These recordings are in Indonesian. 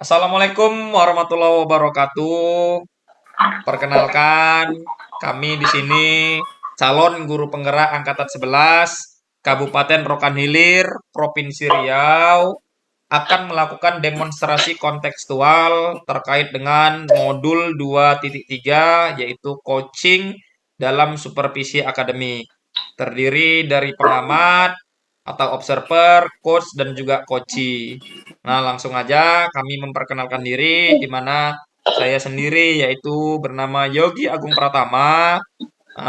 Assalamualaikum warahmatullahi wabarakatuh. Perkenalkan, kami di sini calon guru penggerak angkatan 11 Kabupaten Rokan Hilir, Provinsi Riau akan melakukan demonstrasi kontekstual terkait dengan modul 2.3 yaitu coaching dalam supervisi akademik. Terdiri dari pengamat atau observer, coach dan juga coachi. Nah, langsung aja kami memperkenalkan diri di mana saya sendiri yaitu bernama Yogi Agung Pratama,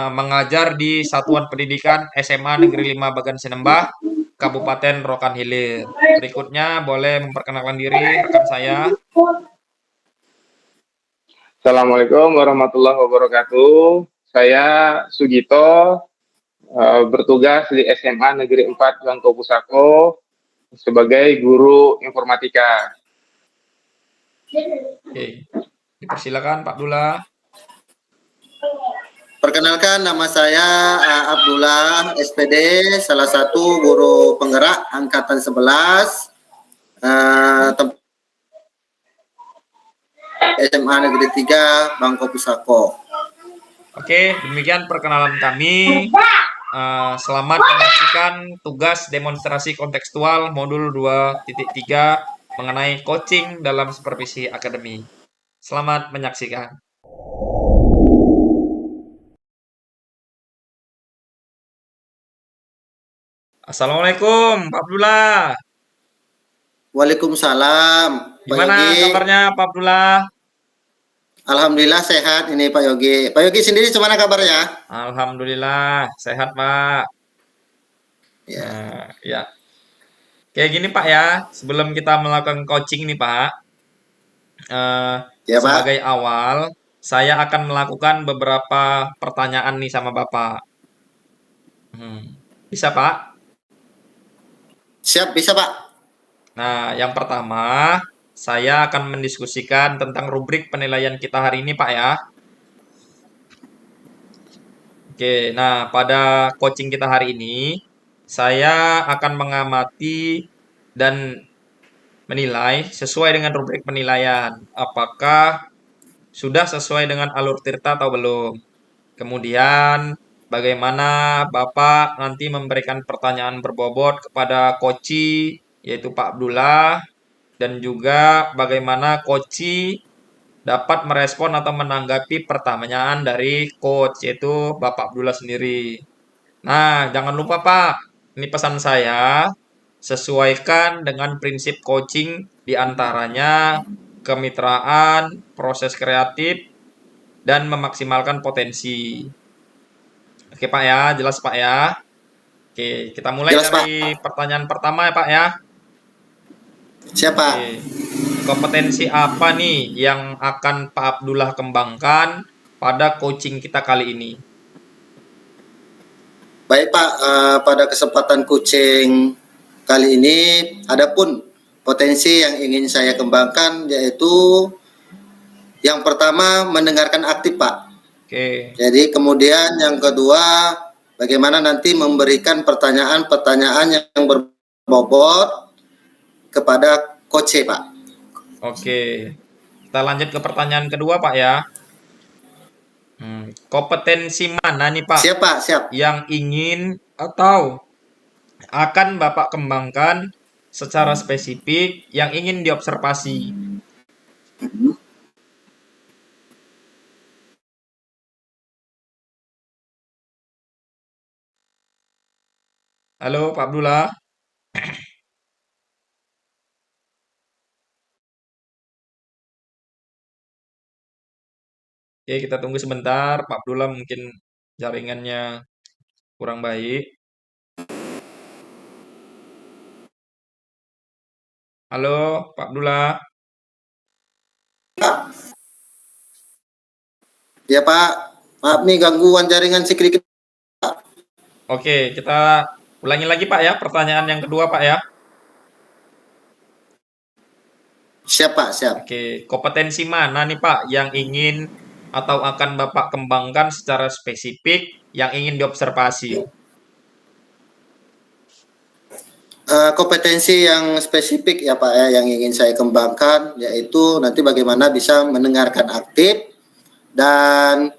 mengajar di Satuan Pendidikan SMA Negeri 5 Bagan Sinembah, Kabupaten Rokan Hilir. Berikutnya boleh memperkenalkan diri rekan saya. Assalamualaikum warahmatullahi wabarakatuh. Saya Sugito, bertugas di SMA Negeri 4 Bangko Pusako sebagai guru informatika. Oke, dipersilakan Pak Abdullah. Perkenalkan, nama saya Abdullah SPD, salah satu guru penggerak angkatan 11 SMA Negeri 3 Bangko Pusako. Oke, demikian perkenalan kami. Selamat menyaksikan tugas demonstrasi kontekstual modul 2.3 mengenai coaching dalam supervisi akademi. Selamat menyaksikan. Assalamualaikum, Pak Abdullah. Waalaikumsalam, Pak Gimana Yogi. kabarnya, Pak Abdullah? Alhamdulillah sehat ini Pak Yogi. Pak Yogi sendiri gimana kabarnya? Alhamdulillah, sehat, Pak. Ya. Ya. Kayak gini, Pak ya. Sebelum kita melakukan coaching nih, Pak. Ya, Pak. Sebagai awal, saya akan melakukan beberapa pertanyaan nih sama Bapak. Bisa, Pak? Siap, bisa Pak. Nah, yang pertama, saya akan mendiskusikan tentang rubrik penilaian kita hari ini, Pak ya. Oke, nah pada coaching kita hari ini, saya akan mengamati dan menilai sesuai dengan rubrik penilaian. Apakah sudah sesuai dengan alur tirta atau belum? Kemudian, bagaimana Bapak nanti memberikan pertanyaan berbobot kepada coachi, yaitu Pak Abdullah, dan juga bagaimana coachi dapat merespon atau menanggapi pertanyaan dari coach, yaitu Bapak Abdullah sendiri. Nah, jangan lupa Pak, ini pesan saya, sesuaikan dengan prinsip coaching diantaranya kemitraan, proses kreatif, dan memaksimalkan potensi. Oke Pak ya, jelas Pak ya. Oke, kita mulai Jelas, dari Pak. pertanyaan pertama ya Pak ya. Siapa? Oke, kompetensi apa nih yang akan Pak Abdullah kembangkan pada coaching kita kali ini? Baik Pak, pada kesempatan coaching kali ini adapun potensi yang ingin saya kembangkan yaitu yang pertama mendengarkan aktif Pak. Oke, Jadi kemudian yang kedua bagaimana nanti memberikan pertanyaan-pertanyaan yang berbobot kepada coach Pak. oke. Kita lanjut ke pertanyaan kedua Pak ya. Kompetensi mana nih Pak Siap Pak, siap. yang ingin atau akan Bapak kembangkan secara spesifik yang ingin diobservasi? Halo Pak Abdullah. Oke, kita tunggu sebentar. Pak Abdullah mungkin jaringannya kurang baik. Halo, Pak Abdullah. Ya Pak, maaf nih gangguan jaringan sedikit. Oke, kita ulangi lagi Pak ya, pertanyaan yang kedua Pak ya. Siap Pak, siap. Oke, kompetensi mana nih Pak yang ingin atau akan Bapak kembangkan secara spesifik yang ingin diobservasi? kompetensi yang spesifik ya Pak ya, yang ingin saya kembangkan, yaitu nanti bagaimana bisa mendengarkan aktif dan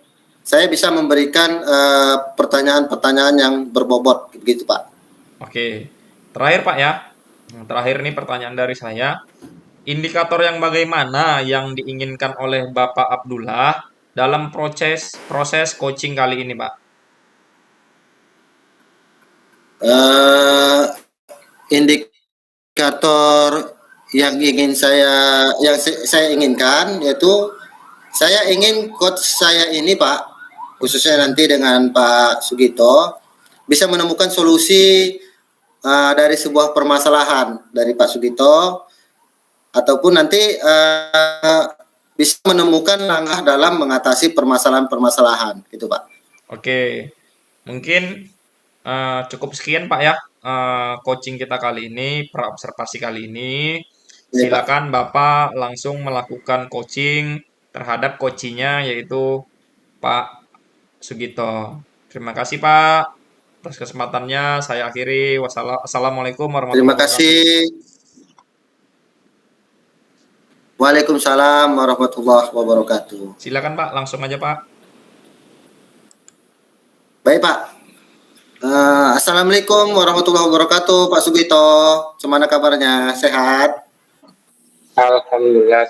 saya bisa memberikan pertanyaan-pertanyaan yang berbobot begitu Pak. Oke. Terakhir Pak ya. Terakhir nih pertanyaan dari saya. Indikator yang bagaimana yang diinginkan oleh Bapak Abdullah dalam proses coaching kali ini, Pak? Eh, Indikator yang saya inginkan yaitu saya ingin coach saya ini Pak, khususnya nanti dengan Pak Sugito, bisa menemukan solusi dari sebuah permasalahan dari Pak Sugito, ataupun nanti bisa menemukan langkah dalam mengatasi permasalahan-permasalahan gitu Pak. Oke. Mungkin cukup sekian Pak ya coaching kita kali ini, praobservasi kali ini. Ya, Pak. Silakan Bapak langsung melakukan coaching terhadap coachingnya yaitu Pak Sugito. Terima kasih Pak atas kesempatannya. Saya akhiri. Wassalamualaikum Terima warahmatullahi wabarakatuh. kasih. Waalaikumsalam warahmatullahi wabarakatuh. Silakan Pak, langsung aja Pak. Baik Pak. Assalamualaikum warahmatullahi wabarakatuh Pak Sugito. Gimana kabarnya? Sehat? Alhamdulillah.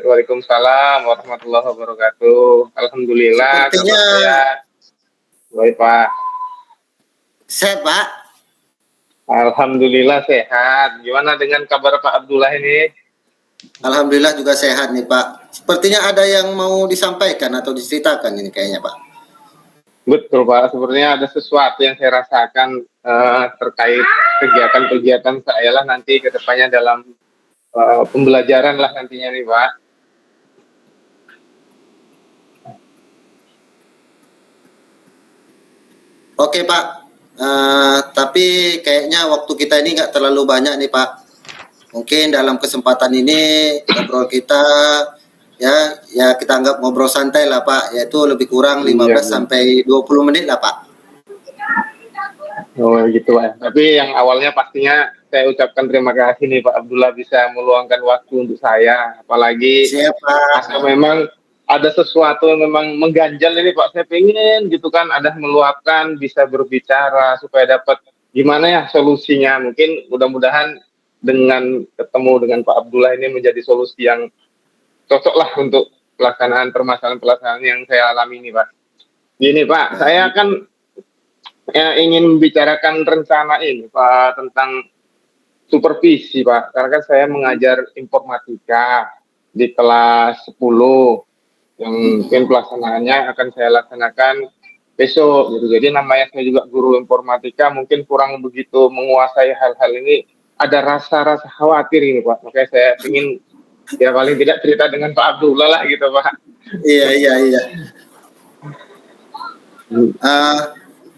Waalaikumsalam warahmatullahi wabarakatuh. Alhamdulillah. Kabar Sepertinya saya baik Pak. sehat Pak. Alhamdulillah sehat. Gimana dengan kabar Pak Abdullah ini? Alhamdulillah juga sehat nih Pak. Sepertinya ada yang mau disampaikan atau diceritakan ini kayaknya Pak. Betul Pak, sepertinya ada sesuatu yang saya rasakan terkait kegiatan-kegiatan saya lah nanti ke depannya dalam pembelajaran lah nantinya nih Pak. Oke Pak, tapi kayaknya waktu kita ini nggak terlalu banyak nih Pak. Mungkin dalam kesempatan ini ngobrol kita ya kita anggap ngobrol santai lah Pak, yaitu lebih kurang 15 sampai 20 menit lah Pak. Oh gitu Pak. Tapi yang awalnya pastinya saya ucapkan terima kasih nih Pak Abdullah bisa meluangkan waktu untuk saya. Apalagi Siapa? memang ada sesuatu yang memang mengganjal ini Pak. Saya pengen gitu kan ada meluapkan, bisa berbicara supaya dapat gimana ya solusinya. Mungkin mudah-mudahan dengan ketemu dengan Pak Abdullah ini menjadi solusi yang cocok lah untuk pelaksanaan permasalahan-pelaksanaan yang saya alami ini Pak. Gini Pak, saya kan ingin membicarakan rencana ini Pak tentang supervisi Pak. Karena kan saya mengajar informatika di kelas 10 yang mungkin pelaksanaannya akan saya laksanakan besok gitu. Jadi namanya saya juga guru informatika mungkin kurang begitu menguasai hal-hal ini. Ada rasa-rasa khawatir ini Pak. Makanya saya ingin ya paling tidak cerita dengan Pak Abdullah lah gitu Pak. Iya.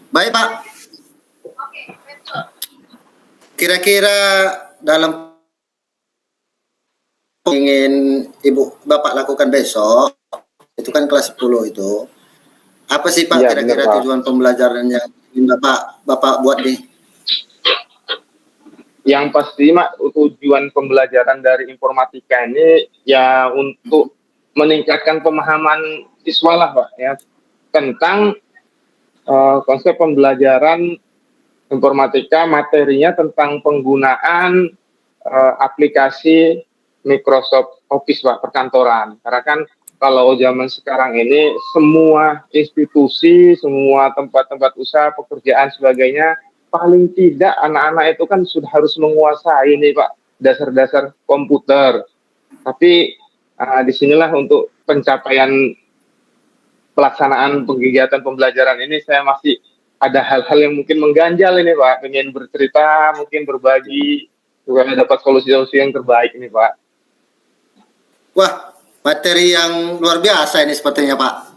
Baik Pak. Kira-kira dalam ingin Ibu Bapak lakukan besok, itu kan kelas 10 itu. Apa sih Pak kira-kira tujuan pembelajaran yang ingin Bapak buat nih? Yang pasti Mak, tujuan pembelajaran dari informatika ini ya untuk meningkatkan pemahaman siswa lah Pak ya tentang konsep pembelajaran informatika, materinya tentang penggunaan aplikasi Microsoft Office Pak perkantoran. Karena kan kalau zaman sekarang ini semua institusi, semua tempat-tempat usaha, pekerjaan sebagainya paling tidak anak-anak itu kan sudah harus menguasai nih Pak dasar-dasar komputer. Tapi disinilah untuk pencapaian pelaksanaan kegiatan pembelajaran ini saya masih ada hal-hal yang mungkin mengganjal ini Pak. Pengen bercerita, mungkin berbagi supaya dapat solusi-solusi yang terbaik ini Pak. Wah, materi yang luar biasa ini sepertinya Pak.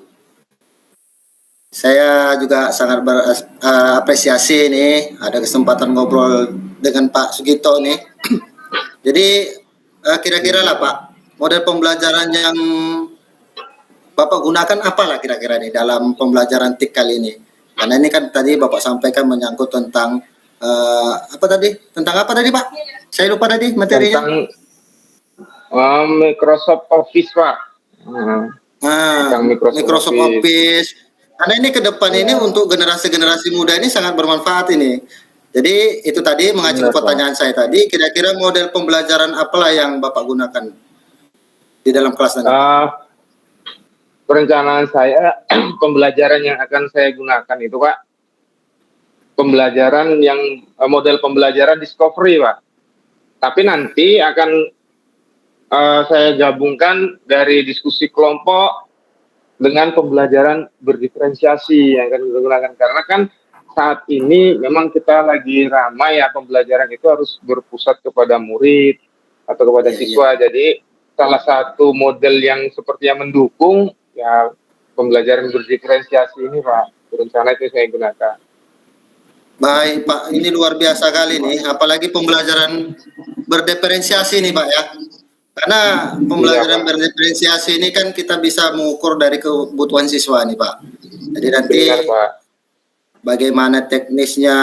Saya juga sangat berapresiasi nih ada kesempatan ngobrol dengan Pak Sugito nih. Jadi kira-kira lah Pak, model pembelajaran yang Bapak gunakan apalah kira-kira nih dalam pembelajaran TIK kali ini? Karena ini kan tadi Bapak sampaikan menyangkut tentang apa tadi? Tentang apa tadi, Pak? Saya lupa tadi materinya. Tentang Microsoft Office, Pak. Tentang Microsoft Office. Karena ini ke depan ini untuk generasi-generasi muda ini sangat bermanfaat ini. Jadi itu tadi mengacu ke pertanyaan saya tadi, kira-kira model pembelajaran apalah yang Bapak gunakan di dalam kelas nanti? Perencanaan saya, pembelajaran yang akan saya gunakan itu, Pak, pembelajaran yang model pembelajaran discovery, Pak. Tapi nanti akan saya gabungkan dari diskusi kelompok dengan pembelajaran berdiferensiasi yang akan digunakan. Karena kan saat ini memang kita lagi ramai ya, pembelajaran itu harus berpusat kepada murid atau kepada siswa. Jadi salah satu model yang sepertinya mendukung ya pembelajaran berdiferensiasi ini, Pak. Berencana itu saya gunakan. Baik, Pak, ini luar biasa kali nih, apalagi pembelajaran berdiferensiasi nih, Pak ya. Karena pembelajaran berdiferensiasi ini kan kita bisa mengukur dari kebutuhan siswa nih, Pak. Jadi nanti bagaimana teknisnya,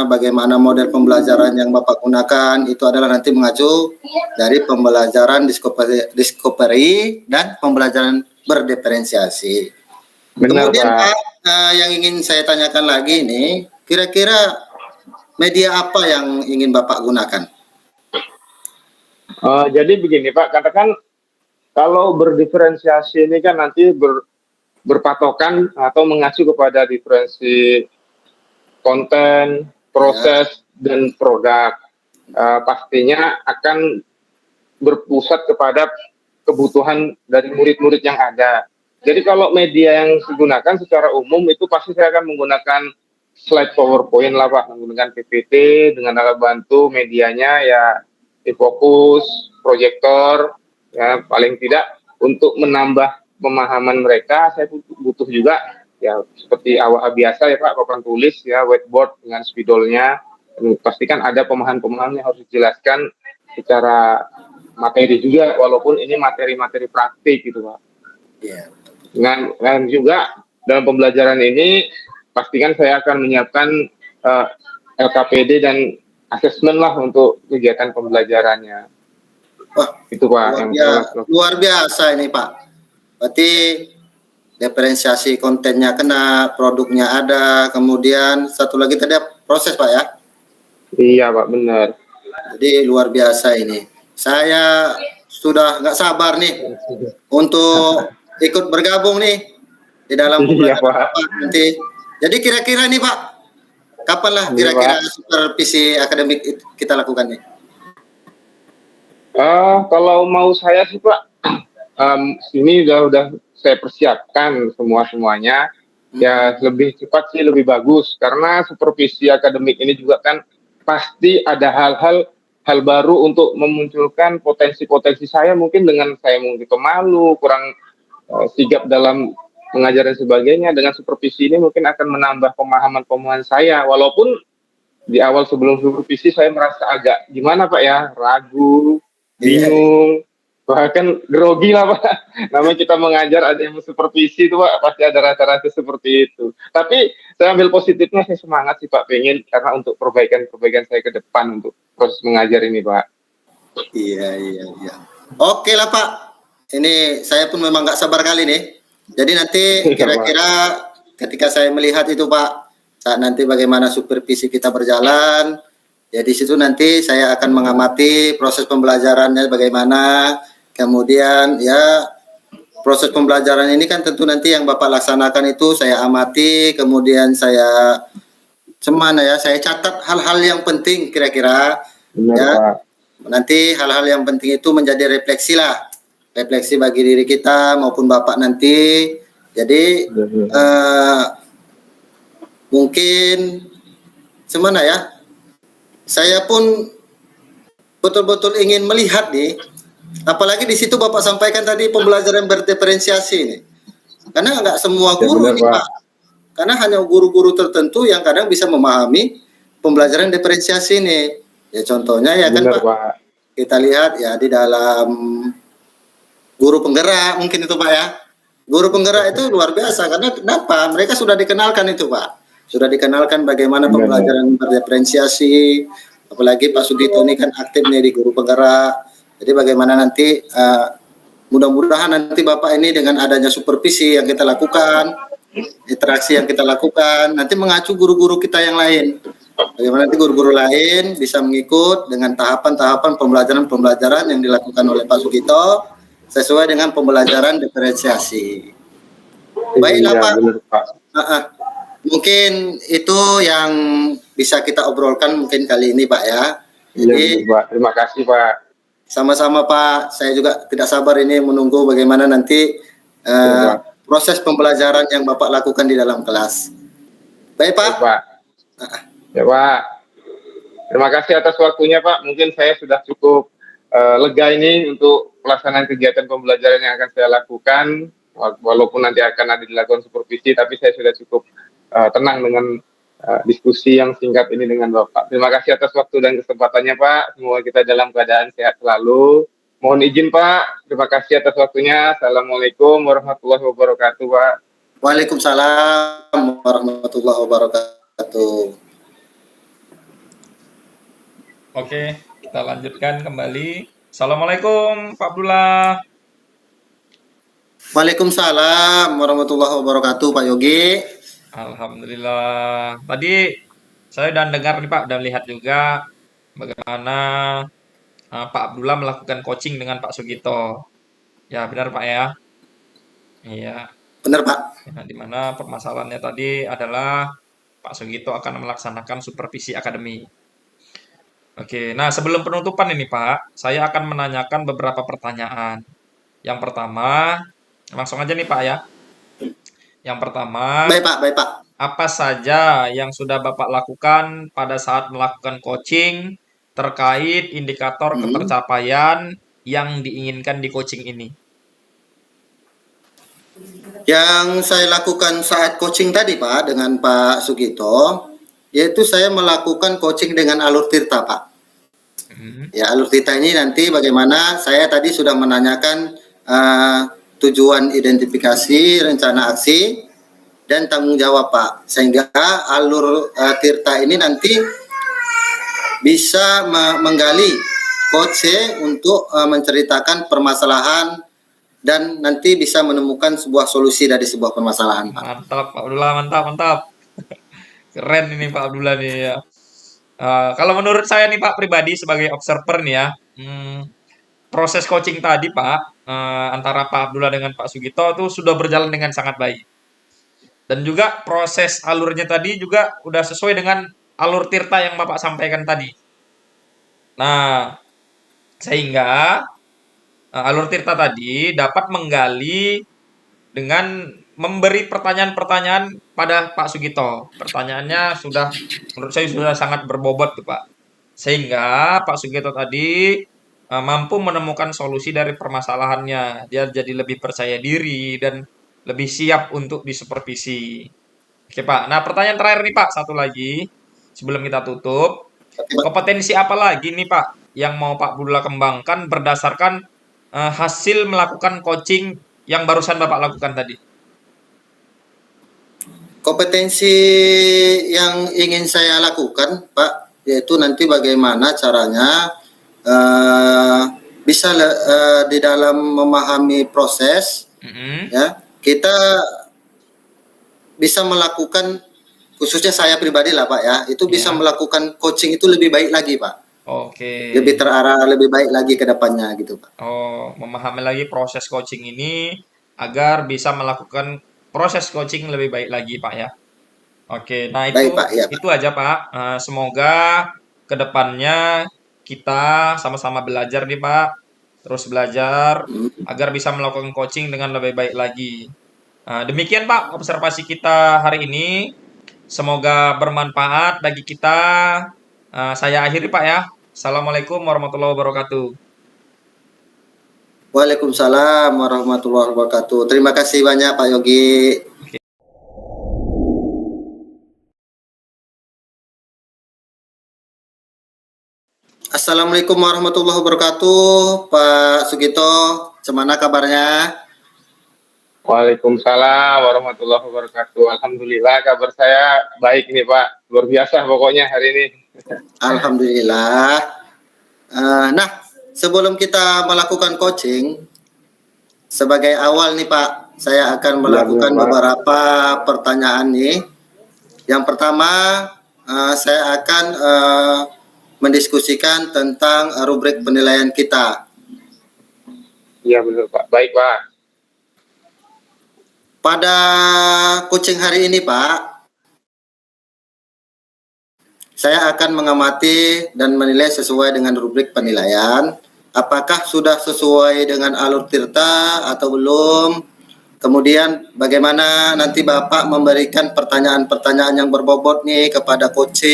bagaimana model pembelajaran yang Bapak gunakan itu adalah nanti mengacu dari pembelajaran discovery dan pembelajaran berdiferensiasi. Kemudian Pak, yang ingin saya tanyakan lagi nih, kira-kira media apa yang ingin Bapak gunakan? Jadi begini Pak, katakan kalau berdiferensiasi ini kan nanti berpatokan atau mengacu kepada diferensi konten, proses, dan produk. Pastinya akan berpusat kepada kebutuhan dari murid-murid yang ada. Jadi kalau media yang digunakan secara umum itu pasti saya akan menggunakan slide PowerPoint lah Pak, menggunakan PPT dengan alat bantu medianya ya fokus, proyektor, ya paling tidak untuk menambah pemahaman mereka saya butuh juga ya seperti awal biasa ya Pak, papan tulis ya, whiteboard dengan spidolnya. Pastikan ada pemahaman-pemahaman yang harus dijelaskan secara materi juga, walaupun ini materi-materi praktik gitu Pak. Yeah. Dan juga dalam pembelajaran ini pastikan saya akan menyiapkan LKPD dan asesmen lah untuk kegiatan pembelajarannya. Wah, itu Pak luar biasa ini Pak. Berarti diferensiasi kontennya kena, produknya ada, kemudian satu lagi tadi proses Pak ya? Iya Pak, benar. Jadi luar biasa ini. Saya sudah nggak sabar nih untuk ikut bergabung nih di dalam pembelajaran Pak nanti. Jadi kira-kira nih Pak, kapan lah kira-kira supervisi akademik kita lakukan nih? Kalau mau saya sih Pak, ini udah saya persiapkan semuanya. Ya lebih cepat sih lebih bagus karena supervisi akademik ini juga kan pasti ada hal baru untuk memunculkan potensi-potensi saya mungkin dengan saya mungkin pemalu, kurang sigap dalam mengajar dan sebagainya. Dengan supervisi ini mungkin akan menambah pemahaman saya, walaupun di awal sebelum supervisi saya merasa agak gimana Pak ya, ragu, bingung, bahkan grogi lah Pak. Namanya kita mengajar ada yang supervisi itu Pak, pasti ada rasa-rasa seperti itu. Tapi saya ambil positifnya, saya semangat sih Pak, pengen karena untuk perbaikan saya ke depan untuk proses mengajar ini Pak. Iya. Oke lah Pak, ini saya pun memang nggak sabar kali nih. Jadi nanti kira-kira ketika saya melihat itu Pak, saat nanti bagaimana supervisi kita berjalan, ya di situ nanti saya akan mengamati proses pembelajarannya bagaimana, kemudian ya proses pembelajaran ini kan tentu nanti yang Bapak laksanakan itu saya amati, kemudian saya saya catat hal-hal yang penting kira-kira ya. Nanti hal-hal yang penting itu menjadi refleksi bagi diri kita maupun Bapak nanti. Jadi mungkin ya, saya pun betul-betul ingin melihat nih, apalagi di situ Bapak sampaikan tadi pembelajaran berdiferensiasi nih. Karena nggak semua guru nih Pak, karena hanya guru-guru tertentu yang kadang bisa memahami pembelajaran diferensiasi ini. Ya contohnya ya kan Pak, kita lihat ya di dalam guru penggerak mungkin itu Pak ya. Guru penggerak itu luar biasa karena kenapa? Mereka sudah dikenalkan itu Pak. sudah dikenalkan bagaimana Benar. pembelajaran berdiferensiasi, apalagi Pak Sugito ini kan aktif nih di guru penggerak. Jadi bagaimana nanti mudah-mudahan nanti Bapak ini dengan adanya supervisi yang kita lakukan, interaksi yang kita lakukan, nanti mengacu guru-guru kita yang lain. Bagaimana nanti guru-guru lain bisa mengikut dengan tahapan-tahapan pembelajaran-pembelajaran yang dilakukan oleh Pak Sugito sesuai dengan pembelajaran diferensiasi. Baiklah Iya, Pak. benar Pak. Mungkin itu yang bisa kita obrolkan mungkin kali ini Pak ya. Iya, Jadi benar Pak. Terima kasih Pak. sama-sama Pak, saya juga tidak sabar ini menunggu bagaimana nanti Iya, Pak. proses pembelajaran yang Bapak lakukan di dalam kelas. Baik Pak. Baik, Pak. Ya Pak. Terima kasih atas waktunya Pak. Mungkin saya sudah cukup lega ini untuk pelaksanaan kegiatan pembelajaran yang akan saya lakukan. Walaupun nanti akan ada dilakukan supervisi, tapi saya sudah cukup tenang dengan diskusi yang singkat ini dengan Bapak. Terima kasih atas waktu dan kesempatannya Pak. Semoga kita dalam keadaan sehat selalu. Mohon izin Pak. Terima kasih atas waktunya. Assalamualaikum warahmatullahi wabarakatuh Pak. Waalaikumsalam warahmatullahi wabarakatuh. Oke, kita lanjutkan kembali. Assalamualaikum Pak Abdullah. Waalaikumsalam warahmatullahi wabarakatuh Pak Yogi. Alhamdulillah. Tadi saya udah dengar nih Pak, udah lihat juga bagaimana Pak Abdullah melakukan coaching dengan Pak Sugito. Ya, benar Pak ya. Iya. Benar Pak. Ya, di mana permasalahannya tadi adalah Pak Sugito akan melaksanakan supervisi akademi. Oke, nah sebelum penutupan ini Pak, saya akan menanyakan beberapa pertanyaan. Yang pertama, langsung aja nih Pak ya. Yang pertama, Baik Pak. apa saja yang sudah Bapak lakukan pada saat melakukan coaching terkait indikator ketercapaian yang diinginkan di coaching ini? Yang saya lakukan saat coaching tadi Pak dengan Pak Sugito, yaitu saya melakukan coaching dengan alur tirta Pak. Ya, alur tirta ini nanti bagaimana saya tadi sudah menanyakan tujuan identifikasi, rencana aksi, dan tanggung jawab Pak. Sehingga alur tirta ini nanti bisa menggali coach untuk menceritakan permasalahan dan nanti bisa menemukan sebuah solusi dari sebuah permasalahan Pak. Mantap Pak Abdullah, mantap. Keren ini Pak Abdullah nih ya. Kalau menurut saya nih Pak pribadi sebagai observer nih ya, proses coaching tadi Pak, antara Pak Abdullah dengan Pak Sugito itu sudah berjalan dengan sangat baik. Dan juga proses alurnya tadi juga udah sesuai dengan alur tirta yang Bapak sampaikan tadi. Nah, sehingga alur tirta tadi dapat menggali dengan memberi pertanyaan-pertanyaan pada Pak Sugito. Pertanyaannya sudah menurut saya sudah sangat berbobot tuh Pak. Sehingga Pak Sugito tadi mampu menemukan solusi dari permasalahannya. Dia jadi lebih percaya diri dan lebih siap untuk disupervisi. Oke Pak. Nah pertanyaan terakhir nih Pak, satu lagi sebelum kita tutup. Kompetensi apa lagi nih Pak yang mau Pak Abdullah kembangkan berdasarkan hasil melakukan coaching yang barusan Bapak lakukan tadi? Kompetensi yang ingin saya lakukan Pak, yaitu nanti bagaimana caranya bisa di dalam memahami proses, ya kita bisa melakukan, khususnya saya pribadi lah Pak ya, itu bisa melakukan coaching itu lebih baik lagi Pak. Oke. Lebih terarah, lebih baik lagi ke depannya gitu Pak. Oh, memahami lagi proses coaching ini agar bisa melakukan proses coaching lebih baik lagi Pak ya. Oke, nah Baik Pak, ya Pak. itu aja Pak. Semoga kedepannya kita sama-sama belajar nih Pak. Terus belajar agar bisa melakukan coaching dengan lebih baik lagi. Demikian Pak observasi kita hari ini. Semoga bermanfaat bagi kita. Saya akhiri Pak ya. Assalamualaikum warahmatullahi wabarakatuh. Waalaikumsalam warahmatullahi wabarakatuh. Terima kasih banyak Pak Yogi. Assalamualaikum warahmatullahi wabarakatuh, Pak Sugito. Gimana kabarnya? Waalaikumsalam warahmatullahi wabarakatuh. Alhamdulillah kabar saya baik nih Pak. Luar biasa pokoknya hari ini. Alhamdulillah. Nah, sebelum kita melakukan coaching, sebagai awal nih Pak, saya akan melakukan beberapa pertanyaan nih. Yang pertama, saya akan mendiskusikan tentang rubrik penilaian kita. Iya betul Pak. Baik Pak. Pada coaching hari ini Pak, saya akan mengamati dan menilai sesuai dengan rubrik penilaian. Apakah sudah sesuai dengan alur tirta atau belum? Kemudian bagaimana nanti Bapak memberikan pertanyaan-pertanyaan yang berbobot nih kepada coach,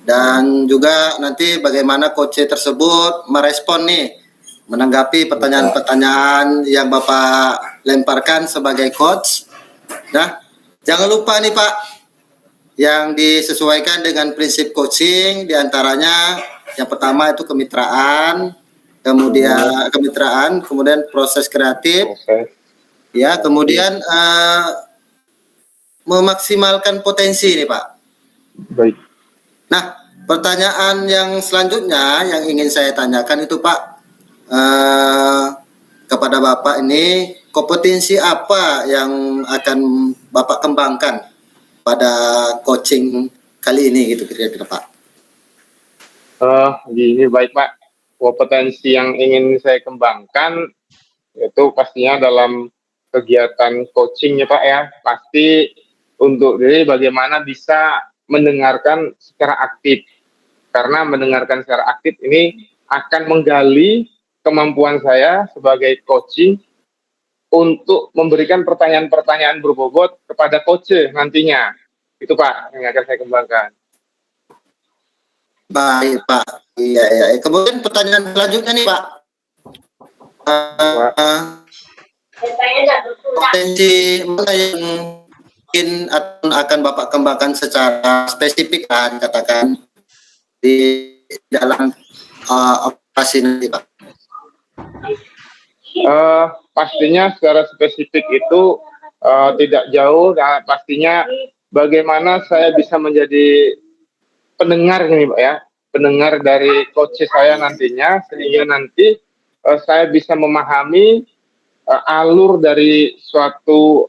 dan juga nanti bagaimana coach tersebut merespon nih, menanggapi pertanyaan-pertanyaan yang Bapak lemparkan sebagai coach. Nah, jangan lupa nih Pak, yang disesuaikan dengan prinsip coaching diantaranya yang pertama itu kemitraan, kemudian proses kreatif, ya, kemudian memaksimalkan potensi nih Pak. Baik. Nah, pertanyaan yang selanjutnya yang ingin saya tanyakan itu Pak, kepada Bapak ini, kompetensi apa yang akan Bapak kembangkan pada coaching kali ini gitu kira-kira Pak? Gini baik Pak. Kompetensi yang ingin saya kembangkan itu pastinya dalam kegiatan coachingnya Pak ya. Pasti untuk diri bagaimana bisa mendengarkan secara aktif. Karena mendengarkan secara aktif ini akan menggali kemampuan saya sebagai coaching untuk memberikan pertanyaan-pertanyaan berbobot kepada coach nantinya. Itu Pak yang akan saya kembangkan. Baik Pak. Iya. Kemudian pertanyaan selanjutnya nih Pak. Potensi mana yang mungkin akan Bapak kembangkan secara spesifik kan, katakan di dalam operasi nanti Pak? Pastinya secara spesifik itu tidak jauh. Nah, pastinya bagaimana saya bisa menjadi pendengar nih Pak ya, pendengar dari coach saya nantinya, sehingga nanti saya bisa memahami alur dari suatu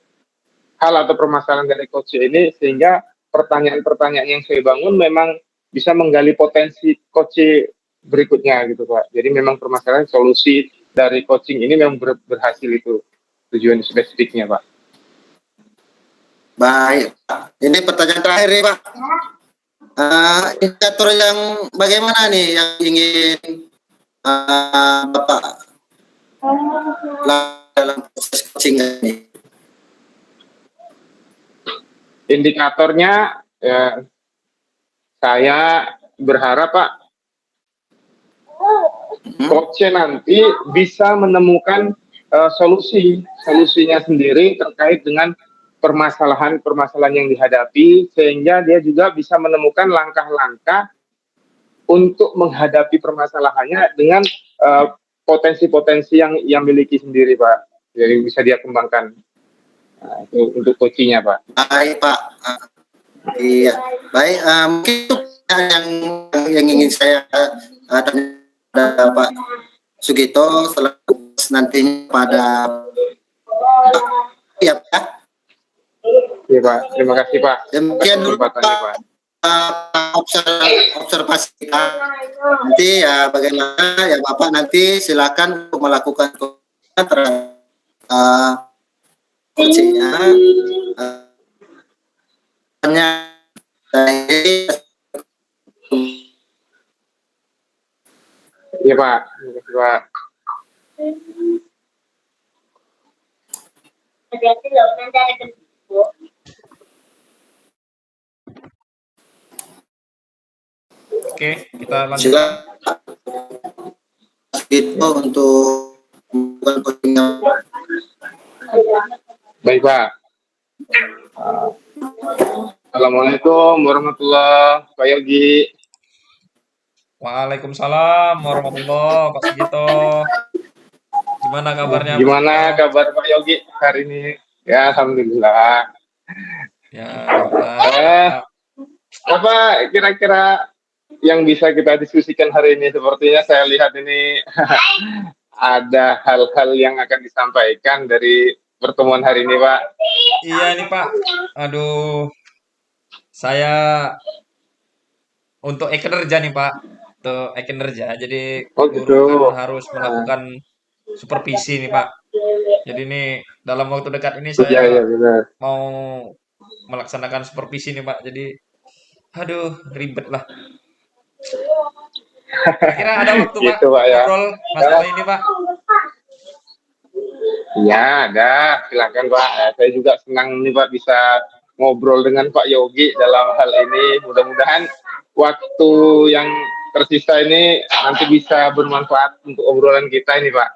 hal atau permasalahan dari coach ini, sehingga pertanyaan-pertanyaan yang saya bangun memang bisa menggali potensi coach berikutnya gitu Pak. Jadi memang permasalahan solusi dari coaching ini memang berhasil, itu tujuan spesifiknya Pak. Baik Pak. Ini pertanyaan terakhir nih Pak. Indikator yang bagaimana nih yang ingin Bapak dalam proses coaching ini? Indikatornya ya, saya berharap Pak coach nanti bisa menemukan solusinya sendiri terkait dengan permasalahan yang dihadapi, sehingga dia juga bisa menemukan langkah-langkah untuk menghadapi permasalahannya dengan potensi-potensi yang miliki sendiri Pak. Jadi bisa dia kembangkan. Nah, itu untuk coachingnya Pak. Baik Pak. Iya. Baik. Mungkin itu yang ingin saya tanya pada Pak Sugito selaku nantinya pada ya Pak. Iya Pak. Terima kasih Pak. Demikian dulu Pak. Observasi kita. Nanti ya bagaimana ya Bapak nanti silakan untuk melakukan coachingnya. Iya Pak. Terima kasih Pak. Oke, kita lanjut. Silakan itu untuk membuat coachingnya. Baik Pak. Assalamualaikum warahmatullahi wabarakatuh Pak Yogi. Waalaikumsalam warahmatullahi Pak Sugito. Gimana kabarnya Mas Gimana Tito? kabar Pak Yogi hari ini? Ya, alhamdulillah. Ya, alhamdulillah sehat Eh, Pak. apa kira-kira yang bisa kita diskusikan hari ini? Sepertinya saya lihat ini ada hal-hal yang akan disampaikan dari pertemuan hari ini, Pak. Iya nih Pak. Aduh, saya untuk e-kinerja nih Pak. Untuk e-kinerja. Jadi Oh gitu. guru kan harus melakukan supervisi nih Pak. Jadi ini dalam waktu dekat ini Iya, saya iya benar. mau melaksanakan supervisi nih Pak. Jadi, aduh, ribet lah. Kira-kira ada waktu Pak Gitu, Pak ya. ngobrol Ya, masalah ini Pak? ya, ada. Silakan, Pak. Saya juga senang nih, Pak, bisa ngobrol dengan Pak Yogi dalam hal ini. Mudah-mudahan waktu yang tersisa ini nanti bisa bermanfaat untuk obrolan kita ini, Pak.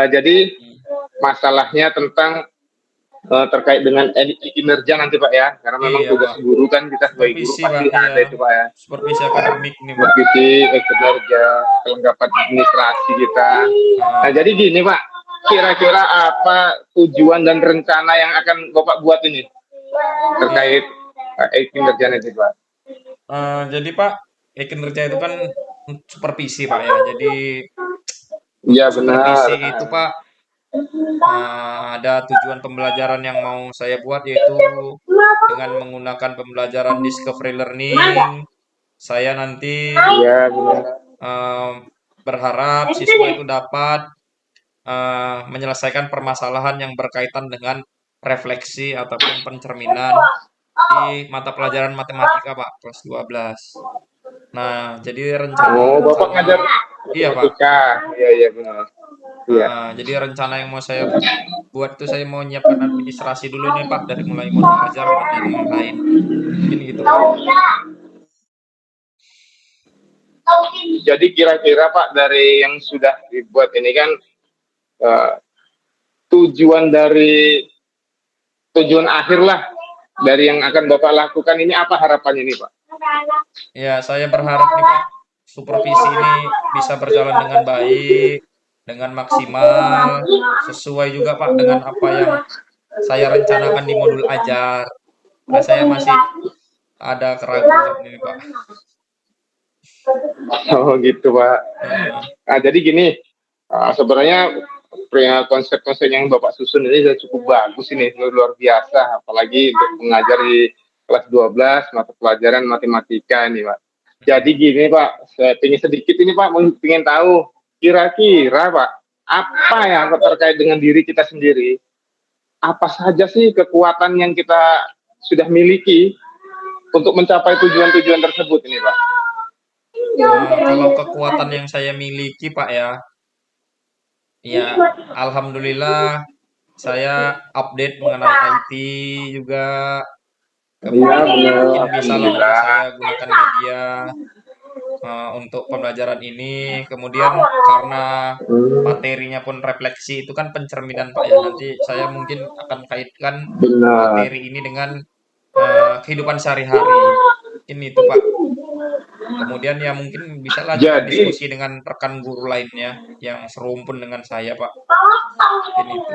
Jadi masalahnya tentang terkait dengan kinerja nanti, Pak ya, karena memang Iya tugas Pak. guru kan kita sebagai guru Supervisi Pak, pasti iya. ada itu, Pak ya. Supervisi akademik nih Pak. Supervisi kinerja, kelengkapan administrasi kita. Nah, Ah, jadi gini, Pak, kira-kira apa tujuan dan rencana yang akan Bapak buat ini iya. terkait kinerja nanti, Pak? Jadi Pak, kinerja itu kan supervisi Pak ya. Jadi Iya untuk benar. supervisi itu Pak, ada tujuan pembelajaran yang mau saya buat yaitu dengan menggunakan pembelajaran discovery learning, saya nanti Iya benar. eh, berharap siswa itu dapat menyelesaikan permasalahan yang berkaitan dengan refleksi ataupun pencerminan di mata pelajaran matematika Pak, kelas 12. Nah, jadi Oh, Bapak rencana, ngajar iya Pak. matematika. Iya, iya benar. Iya. Jadi rencana yang mau saya buat itu saya mau nyiapkan administrasi dulu nih Pak, dari mulai modul ajar dan lain-lain. Mungkin gitu Pak. Jadi kira-kira Pak dari yang sudah dibuat ini kan eh, tujuan dari tujuan akhir lah dari yang akan Bapak lakukan ini apa harapannya nih Pak? Ya, saya berharap nih Pak, supervisi ini bisa berjalan dengan baik, dengan maksimal, sesuai juga Pak dengan apa yang saya rencanakan di modul ajar. Karena saya masih ada keraguan ini Pak. Oh gitu Pak. Heeh. Nah, jadi gini, sebenarnya konsep-konsep yang Bapak susun ini sudah cukup bagus ini, luar biasa. Apalagi untuk mengajar di kelas 12 mata pelajaran matematika ini Pak. Jadi gini Pak, saya ingin sedikit ini Pak, ingin tahu kira-kira Pak, apa yang terkait dengan diri kita sendiri, apa saja sih kekuatan yang kita sudah miliki untuk mencapai tujuan-tujuan tersebut ini Pak? Kalau kekuatan yang saya miliki Pak ya, ya alhamdulillah saya update mengenai IT juga. Iya Kemudian benar, mungkin bisa lah nanti alhamdulillah. saya gunakan media untuk pembelajaran ini. Kemudian karena Hmm, materinya pun refleksi itu kan pencerminan Pak ya. Nanti saya mungkin akan kaitkan benar. materi ini dengan kehidupan sehari-hari. Ini itu Pak. Kemudian ya mungkin bisa lah kita Jadi diskusi dengan rekan guru lainnya yang serumpun dengan saya Pak. Mungkin itu.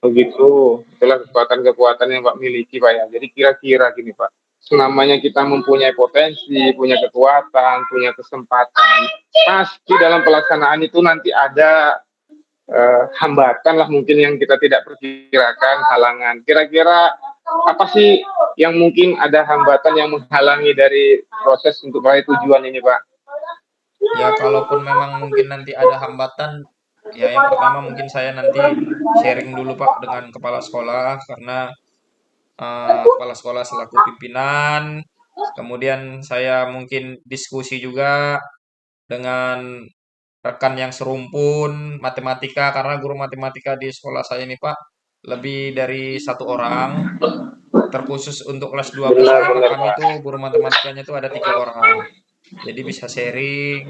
begitu, itulah kekuatan-kekuatan yang Pak miliki Pak ya. Jadi kira-kira gini Pak, selamanya kita mempunyai potensi, punya kekuatan, punya kesempatan, pasti dalam pelaksanaan itu nanti ada hambatan lah mungkin yang kita tidak perkirakan, halangan. Kira-kira apa sih yang mungkin ada hambatan yang menghalangi dari proses untuk meraih tujuan ini Pak? Ya kalaupun memang mungkin nanti ada hambatan, ya yang pertama mungkin saya nanti sharing dulu Pak dengan kepala sekolah karena kepala sekolah selaku pimpinan. Kemudian saya mungkin diskusi juga dengan rekan yang serumpun matematika karena guru matematika di sekolah saya ini Pak lebih dari satu orang. Terkhusus untuk kelas 12 ini Pak Benar-benar kami Pak. tuh guru matematikanya tuh ada 3 orang. Jadi bisa sharing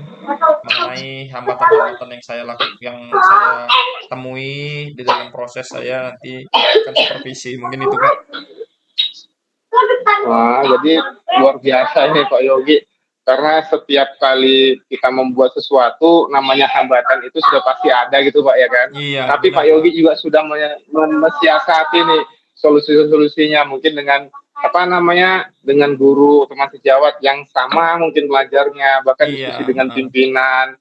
mengenai hambatan-hambatan yang saya temui di dalam proses saya nanti akan supervisi. Mungkin itu Pak. Wah, jadi luar biasa ini Pak Yogi. Karena setiap kali kita membuat sesuatu, namanya hambatan itu sudah pasti ada gitu Pak ya kan. Iya, Tapi benar Pak Pak. Yogi juga sudah mensiasati nih solusi-solusinya, mungkin dengan apa namanya, dengan guru teman sejawat yang sama mungkin belajarnya, bahkan diskusi Iya, dengan pimpinan.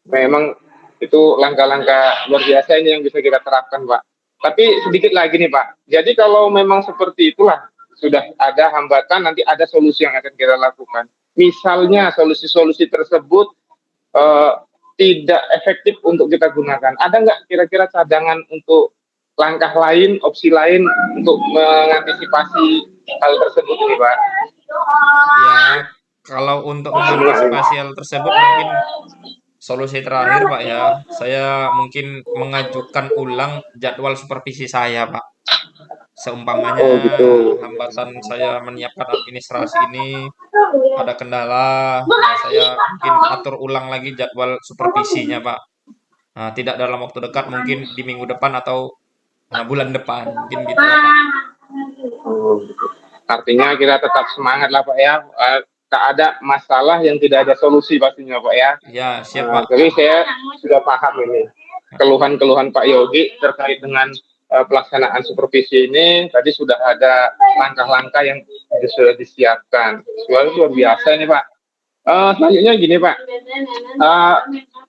Memang itu langkah-langkah luar biasa ini yang bisa kita terapkan Pak. Tapi sedikit lagi nih Pak, jadi kalau memang seperti itulah, sudah ada hambatan, nanti ada solusi yang akan kita lakukan. Misalnya solusi-solusi tersebut eh, tidak efektif untuk kita gunakan, ada nggak kira-kira cadangan untuk langkah lain, opsi lain untuk mengantisipasi hal tersebut nih Pak? Ya, kalau untuk mengantisipasi hal tersebut mungkin solusi terakhir Pak ya, saya mungkin mengajukan ulang jadwal supervisi saya Pak. Seumpamanya Oh gitu. hambatan saya menyiapkan administrasi ini ada kendala, nah saya mungkin atur ulang lagi jadwal supervisinya Pak. Nah, tidak dalam waktu dekat, mungkin di minggu depan atau bulan depan, mungkin gitu lah Pak. Oh, gitu. Artinya kita tetap semangat lah Pak ya. Tak ada masalah yang tidak ada solusi pastinya Pak ya. Ya, siap Pak. Jadi saya sudah paham ini keluhan-keluhan Pak Yogi terkait dengan pelaksanaan supervisi ini. Tadi sudah ada langkah-langkah yang sudah disiapkan. Luar biasa ini Pak. Selanjutnya gini Pak,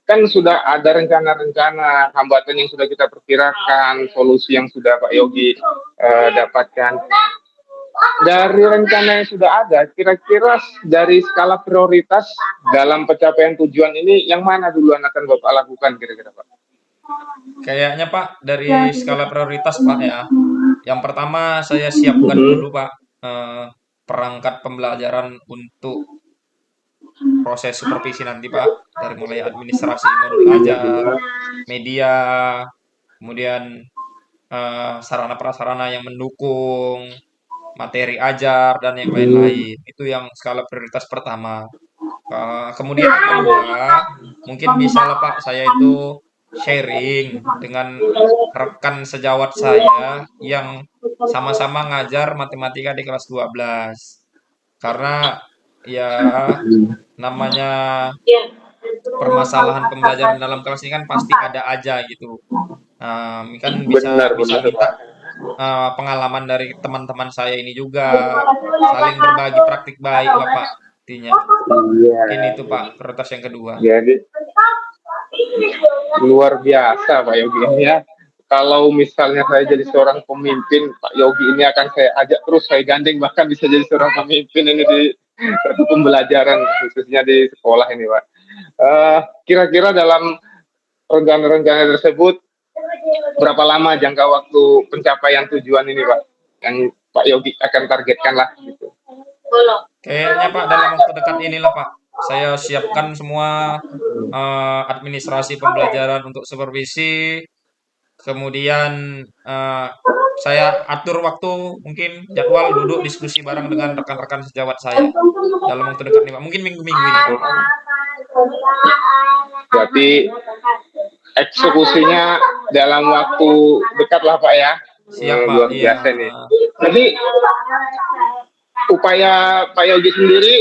kan sudah ada rencana-rencana hambatan yang sudah kita perkirakan, solusi yang sudah Pak Yogi dapatkan. Dari rencana yang sudah ada, kira-kira dari skala prioritas dalam pencapaian tujuan ini, yang mana duluan akan Bapak lakukan kira-kira Pak? Kayaknya Pak, dari skala prioritas Pak ya, yang pertama saya siapkan dulu Pak perangkat pembelajaran untuk proses supervisi nanti Pak, dari mulai administrasi modul ajar, media, kemudian sarana prasarana yang mendukung, materi ajar dan yang lain-lain. Itu yang skala prioritas pertama. Kemudian yang kedua, mungkin bisa lah Pak, saya itu sharing dengan rekan sejawat saya yang sama-sama ngajar matematika di kelas 12. Karena ya namanya permasalahan pembelajaran dalam kelas ini kan pasti ada aja gitu. Ini kan bisa Benar, bisa benar minta Pak. pengalaman dari teman-teman saya ini juga, saling berbagi praktik baik lah Pak, intinya. Iya. Mungkin itu Pak, prioritas yang kedua. Jadi luar biasa Pak Yogi ini ya. Kalau misalnya saya jadi seorang pemimpin, Pak Yogi ini akan saya ajak terus, saya gandeng, bahkan bisa jadi seorang pemimpin ini di satu pembelajaran, khususnya di sekolah ini Pak. Kira-kira dalam rencana-rencana tersebut, berapa lama jangka waktu pencapaian tujuan ini Pak, yang Pak Yogi akan targetkan lah gitu? Kayaknya Pak, dalam waktu dekat inilah Pak, saya siapkan semua administrasi pembelajaran untuk supervisi, kemudian saya atur waktu, mungkin jadwal duduk diskusi bareng dengan rekan-rekan sejawat saya dalam waktu dekat ini Pak, mungkin minggu-minggu ini Pak. Berarti eksekusinya dalam waktu dekat lah Pak ya. Siap Pak, Luar iya. biasa nih. Jadi upaya Pak Yogi sendiri,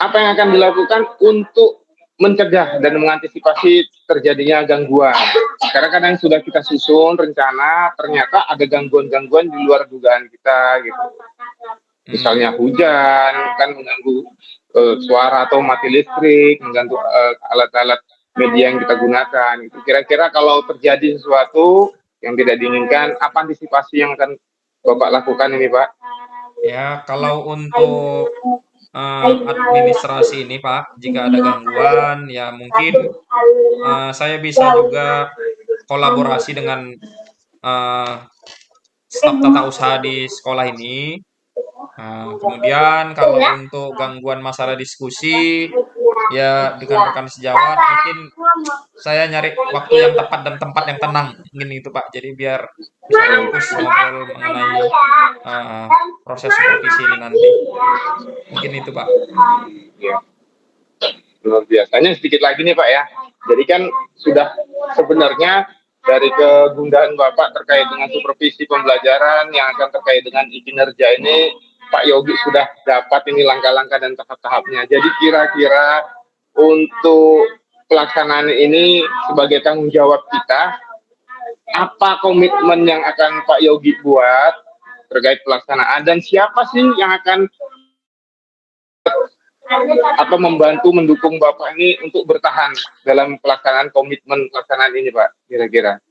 apa yang akan dilakukan untuk mencegah dan mengantisipasi terjadinya gangguan? Karena kadang sudah kita susun rencana, ternyata ada gangguan-gangguan di luar dugaan kita gitu. Misalnya hujan kan mengganggu suara atau mati listrik, mengganggu alat-alat media yang kita gunakan. Gitu. Kira-kira kalau terjadi sesuatu yang tidak diinginkan, apa antisipasi yang akan Bapak lakukan ini Pak? Ya, kalau untuk administrasi ini Pak, jika ada gangguan, ya mungkin saya bisa juga kolaborasi dengan staf tata usaha di sekolah ini. Kemudian kalau untuk gangguan masalah diskusi, ya dengan rekan sejawat, mungkin saya nyari waktu yang tepat dan tempat yang tenang, mungkin itu Pak. Jadi biar bisa fokus ngobrol mengenai proses supervisi ini nanti. Mungkin itu Pak. Luar biasanya sedikit lagi nih Pak ya. Jadi kan sudah sebenarnya dari kegundahan Bapak terkait dengan supervisi pembelajaran yang akan terkait dengan kinerja ini Pak Yogi sudah dapat ini langkah-langkah dan tahap-tahapnya. Jadi kira-kira untuk pelaksanaan ini sebagai tanggung jawab kita, apa komitmen yang akan Pak Yogi buat terkait pelaksanaan, dan siapa sih yang akan atau membantu mendukung Bapak ini untuk bertahan dalam pelaksanaan komitmen pelaksanaan ini, Pak, kira-kira?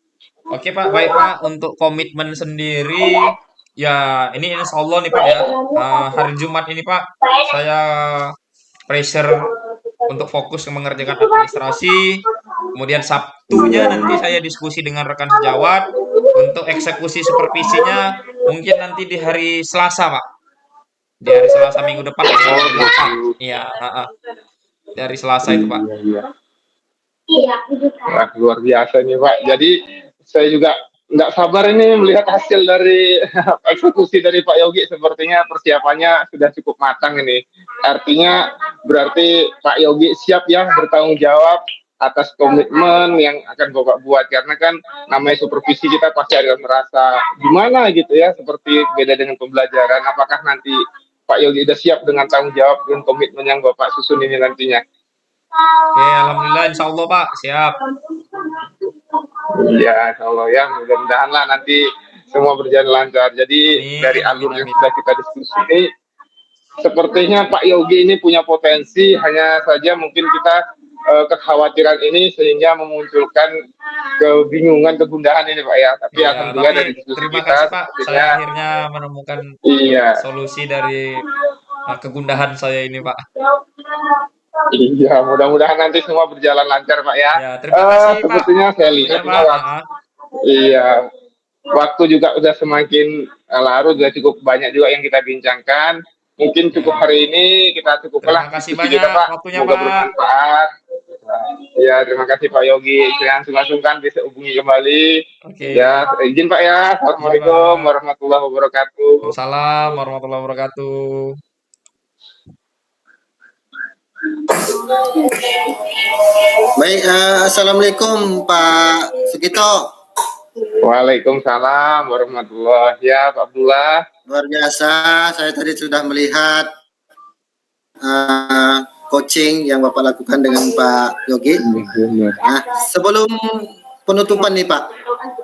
Oke Pak, baik Pak. Untuk komitmen sendiri, ya ini insya Allah nih Pak ya. Hari Jumat ini Pak, saya pressure untuk fokus mengerjakan administrasi. Kemudian Sabtunya nanti saya diskusi dengan rekan sejawat. Untuk eksekusi supervisinya mungkin nanti di hari Selasa Pak. Di hari Selasa minggu depan tanggal 8. Iya, di hari Selasa itu Pak. Iya. Wah, luar biasa nih Pak. Jadi saya juga nggak sabar ini melihat hasil dari eksekusi dari Pak Yogi. Sepertinya persiapannya sudah cukup matang ini. Artinya berarti Pak Yogi siap ya bertanggung jawab atas komitmen yang akan Bapak buat. Karena kan namanya supervisi, kita pasti akan merasa gimana gitu ya, seperti beda dengan pembelajaran. Apakah nanti Pak Yogi sudah siap dengan tanggung jawab dan komitmen yang Bapak susun ini nantinya? Oke, alhamdulillah insya Allah Pak, siap. Iya, insya Allah ya, mudah-mudahan lah nanti semua berjalan lancar. Jadi Amin, dari amin, alur yang amin. sudah kita diskusi ini, sepertinya Pak Yogi ini punya potensi, hanya saja mungkin kita kekhawatiran ini sehingga memunculkan kebingungan, kegundahan ini Pak ya. Tapi Iya, alhamdulillah tapi dari diskusi terima kita kasih Pak, saya sepertinya akhirnya menemukan iya, solusi dari kegundahan saya ini Pak. iya, mudah-mudahan nanti semua berjalan lancar Pak ya. Ya, terima kasih Pak. Sepertinya saya Waktunya lihat Pak. iya, waktu juga udah semakin larut, sudah cukup banyak juga yang kita bincangkan. Mungkin cukup Ya. hari ini kita cukuplah Terima kasih diskusi kita banyak Pak. waktunya Semoga Pak. bermanfaat. Ya, terima kasih Pak Yogi. Jangan sungkan-sungkan bisa hubungi kembali. Oke. Ya, izin Pak ya. Assalamualaikum Pak. warahmatullahi wabarakatuh. Waalaikumsalam warahmatullahi wabarakatuh. Baik, assalamualaikum Pak Sugito. Waalaikumsalam warahmatullahi ya Pak Abdullah. Luar biasa, saya tadi sudah melihat coaching yang Bapak lakukan dengan Pak Yogi. Nah, sebelum penutupan nih Pak,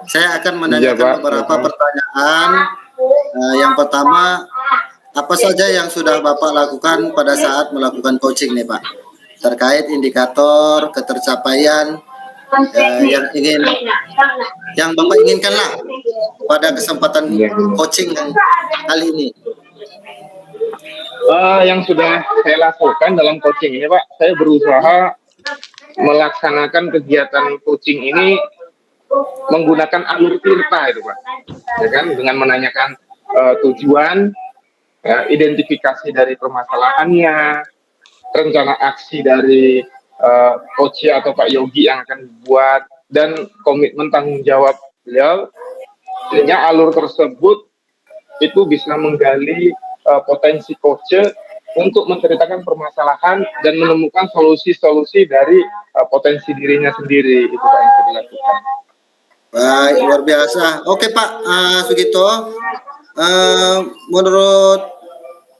saya akan menanyakan beberapa pertanyaan. Yang pertama, apa saja yang sudah Bapak lakukan pada saat melakukan coaching nih Pak? Terkait indikator ketercapaian yang Bapak inginkan lah pada kesempatan coaching yang kali ini. Yang sudah saya lakukan dalam coaching ini Pak, saya berusaha melaksanakan kegiatan coaching ini menggunakan alur tirta itu Pak, ya kan, dengan menanyakan tujuan, ya, identifikasi dari permasalahannya, rencana aksi dari coach atau Pak Yogi yang akan buat, dan komitmen tanggung jawab beliau, sehingga alur tersebut itu bisa menggali potensi coach untuk menceritakan permasalahan dan menemukan solusi-solusi dari potensi dirinya sendiri. Itu Pak yang saya lakukan. Baik, luar biasa. Oke Pak Sugito, menurut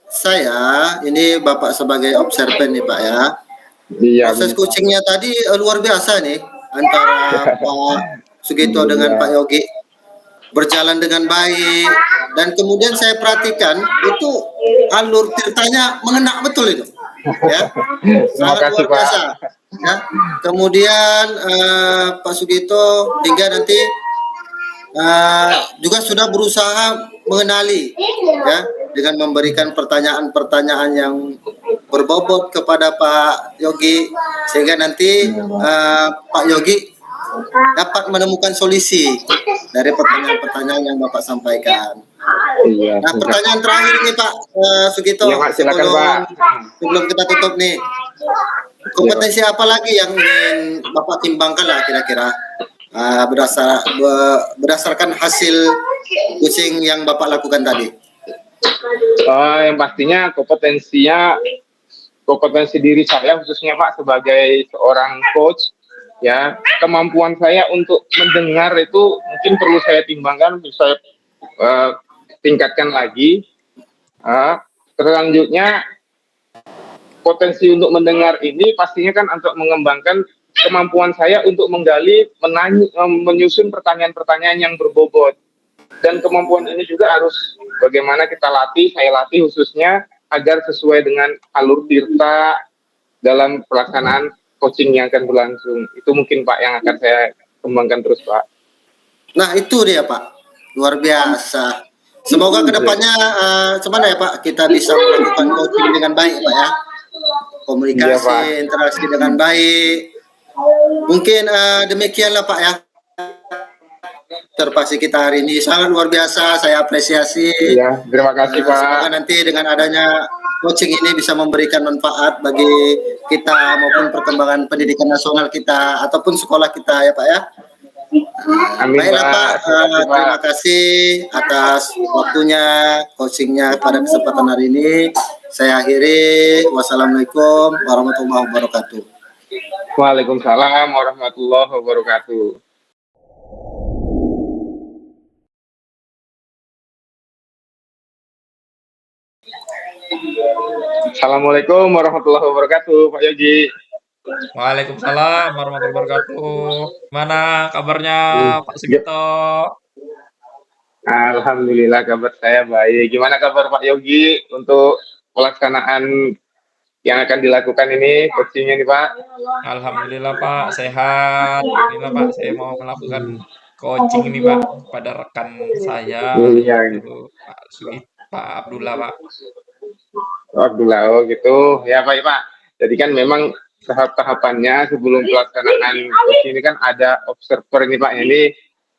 saya ini Bapak sebagai observan nih Pak ya. Iya, proses coachingnya tadi luar biasa nih antara Pak Sugito dengan Pak Yogi, berjalan dengan baik, dan kemudian saya perhatikan itu alur tirtanya mengena betul itu ya, sangat luar biasa ya. Kemudian Pak Sugito hingga nanti juga sudah berusaha mengenali ya, dengan memberikan pertanyaan-pertanyaan yang berbobot kepada Pak Yogi, sehingga nanti Pak Yogi dapat menemukan solusi dari pertanyaan-pertanyaan yang Bapak sampaikan. Iya, nah, pertanyaan terakhir nih Pak Sugito, ya, Pak, silakan, sebelum kita tutup nih, kompetensi apa lagi yang ingin Bapak timbangkan lah kira-kira berdasarkan hasil coaching yang Bapak lakukan tadi? Yang pastinya kompetensi diri saya khususnya Pak sebagai seorang coach, ya, kemampuan saya untuk mendengar itu mungkin perlu saya timbangkan, bisa tingkatkan lagi. Selanjutnya potensi untuk mendengar ini pastinya kan untuk mengembangkan kemampuan saya untuk menggali, menyusun pertanyaan-pertanyaan yang berbobot. Dan kemampuan ini juga harus bagaimana kita latih, saya latih khususnya agar sesuai dengan alur tirta dalam pelaksanaan coaching yang akan berlangsung. Itu mungkin Pak yang akan saya kembangkan terus Pak. Nah itu dia Pak, luar biasa. Semoga kedepannya gimana ya Pak, kita bisa melakukan coaching dengan baik Pak ya. Komunikasi, Iya, interaksi dengan baik. Mungkin demikianlah Pak ya. Terpasi kita hari ini sangat luar biasa, saya apresiasi. Iya, terima kasih Pak. Semoga nanti dengan adanya coaching ini bisa memberikan manfaat bagi kita maupun perkembangan pendidikan nasional kita ataupun sekolah kita ya Pak ya. Amin Baiklah Pak, terima Pak. kasih atas waktunya, coachingnya pada kesempatan hari ini. Saya akhiri. Wassalamualaikum warahmatullahi wabarakatuh. Waalaikumsalam warahmatullahi wabarakatuh. Assalamualaikum warahmatullahi wabarakatuh, Pak Yogi. Waalaikumsalam warahmatullahi wabarakatuh. Mana kabarnya Pak Sugito? Alhamdulillah kabar saya baik. Gimana kabar Pak Yogi untuk pelaksanaan yang akan dilakukan ini, coachingnya nih Pak? Alhamdulillah Pak, sehat. Inilah Pak, saya mau melakukan coaching ini Pak pada rekan saya Iya, itu Pak Sugito, Pak Abdullah Pak. Abdullah, oh gitu. Ya baik Pak. Jadi kan memang tahap-tahapannya sebelum pelaksanaan coaching ini kan ada observer ini Pak. Ini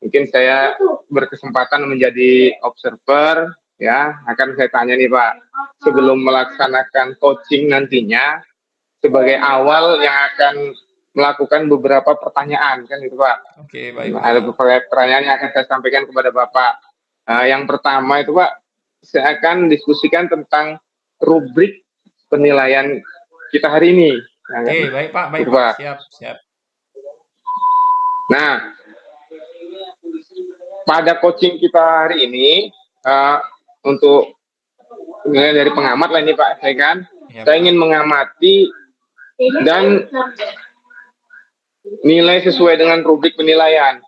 mungkin saya berkesempatan menjadi observer, ya. Akan saya tanya nih Pak, sebelum melaksanakan coaching nantinya, sebagai awal yang akan melakukan beberapa pertanyaan, kan itu Pak. Oke, baik Pak. Ada beberapa pertanyaan yang akan saya sampaikan kepada Bapak. Yang pertama itu Pak, saya akan diskusikan tentang rubrik penilaian kita hari ini. Oke, baik Pak, baik Gitu, Pak. Pak. Siap, siap. Nah, pada coaching kita hari ini, untuk nilai dari pengamat lah ini Pak, saya kan, Ya, saya Pak. ingin mengamati dan nilai sesuai dengan rubrik penilaian.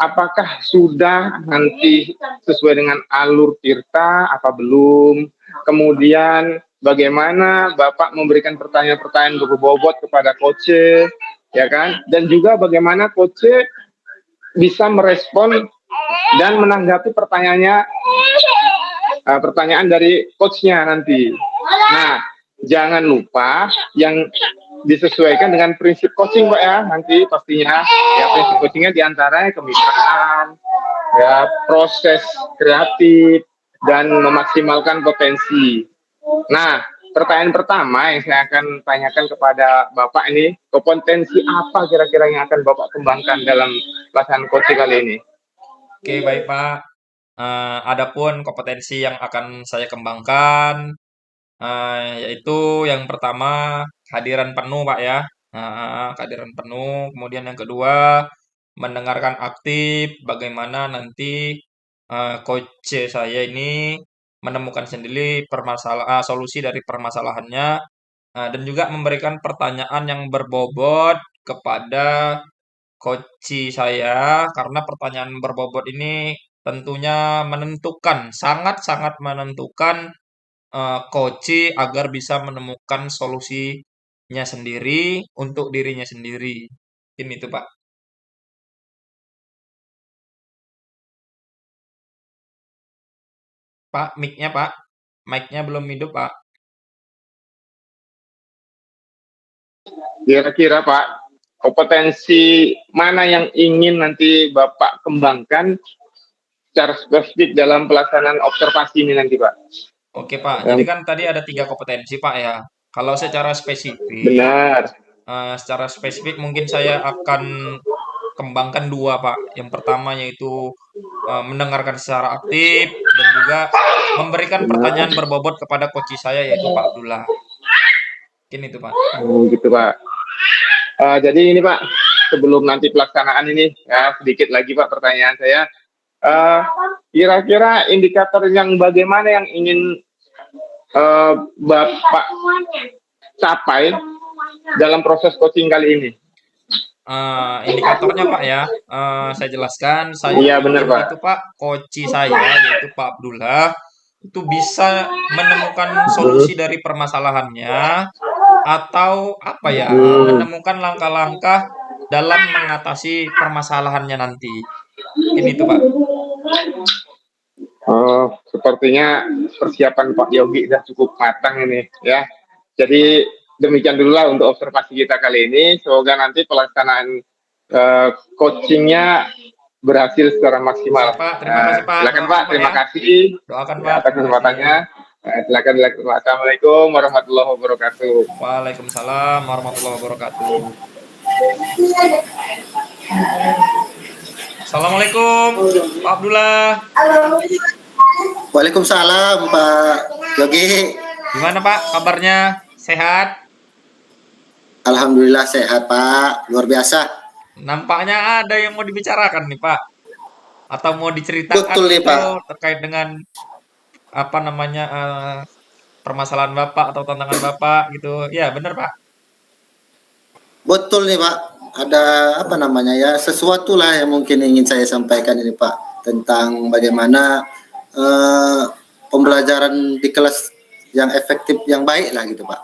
Apakah sudah nanti sesuai dengan alur tirta apa belum? Kemudian bagaimana Bapak memberikan pertanyaan-pertanyaan berbobot kepada coach, ya kan? Dan juga bagaimana coach bisa merespon dan menanggapi pertanyaan dari coachnya nanti. Nah, jangan lupa yang disesuaikan dengan prinsip coaching Pak ya, nanti pastinya ya prinsip coachingnya diantaranya kemitraan, ya proses kreatif dan memaksimalkan potensi. Nah, pertanyaan pertama yang saya akan tanyakan kepada Bapak ini, kompetensi apa kira-kira yang akan Bapak kembangkan dalam pelaksanaan coaching kali ini? Oke, baik Pak. Adapun kompetensi yang akan saya kembangkan, yaitu yang pertama kehadiran penuh Pak ya. Kehadiran penuh. Kemudian yang kedua mendengarkan aktif. Bagaimana nanti coach saya ini menemukan sendiri solusi dari permasalahannya, dan juga memberikan pertanyaan yang berbobot kepada coach saya, karena pertanyaan berbobot ini tentunya menentukan, sangat-sangat menentukan coach agar bisa menemukan solusinya sendiri untuk dirinya sendiri. Ini tuh Pak. Pak, mic-nya Pak. Mic-nya belum hidup Pak. Kira-kira Pak, kompetensi mana yang ingin nanti Bapak kembangkan secara spesifik dalam pelaksanaan observasi ini nanti Pak? Oke Pak, jadi kan tadi ada 3 kompetensi Pak ya. Kalau secara spesifik, Benar. mungkin saya akan kembangkan 2 Pak. Yang pertama yaitu mendengarkan secara aktif dan juga memberikan pertanyaan berbobot kepada coach saya yaitu Pak Abdullah. Mungkin itu Pak. Gitu Pak. Jadi ini Pak, sebelum nanti pelaksanaan ini ya sedikit lagi Pak pertanyaan saya. Kira-kira indikator yang bagaimana yang ingin Bapak capai dalam proses coaching kali ini? Indikatornya Pak ya, saya jelaskan, saya Iya benar ingin Pak. itu Pak, coach saya yaitu Pak Abdullah, itu bisa menemukan solusi dari permasalahannya, atau apa ya, Hmm. menemukan langkah-langkah dalam mengatasi permasalahannya nanti. Mungkin itu Pak. Sepertinya persiapan Pak Yogi sudah cukup matang ini ya. Jadi demikian dulu lah untuk observasi kita kali ini. Semoga nanti pelaksanaan coachingnya berhasil secara maksimal. Siap Pak, terima kasih Pak, Silakan Pak, doakan Pak terima ya. kasih Doakan ya, Pak, atas terima kasih. kesempatannya. Silakan. Assalamualaikum warahmatullahi wabarakatuh. Waalaikumsalam warahmatullahi wabarakatuh. Assalamualaikum, Pak Abdullah. Waalaikumsalam Pak Yogi. Gimana Pak kabarnya? Sehat? Alhamdulillah sehat Pak, luar biasa. Nampaknya ada yang mau dibicarakan nih Pak. Atau mau diceritakan Betul nih gitu Pak, terkait dengan apa namanya permasalahan Bapak atau tantangan Bapak gitu. Ya benar Pak. betul nih Pak. Ada apa namanya ya, sesuatu lah yang mungkin ingin saya sampaikan ini Pak, tentang bagaimana eh, pembelajaran di kelas yang efektif, yang baik lah gitu Pak.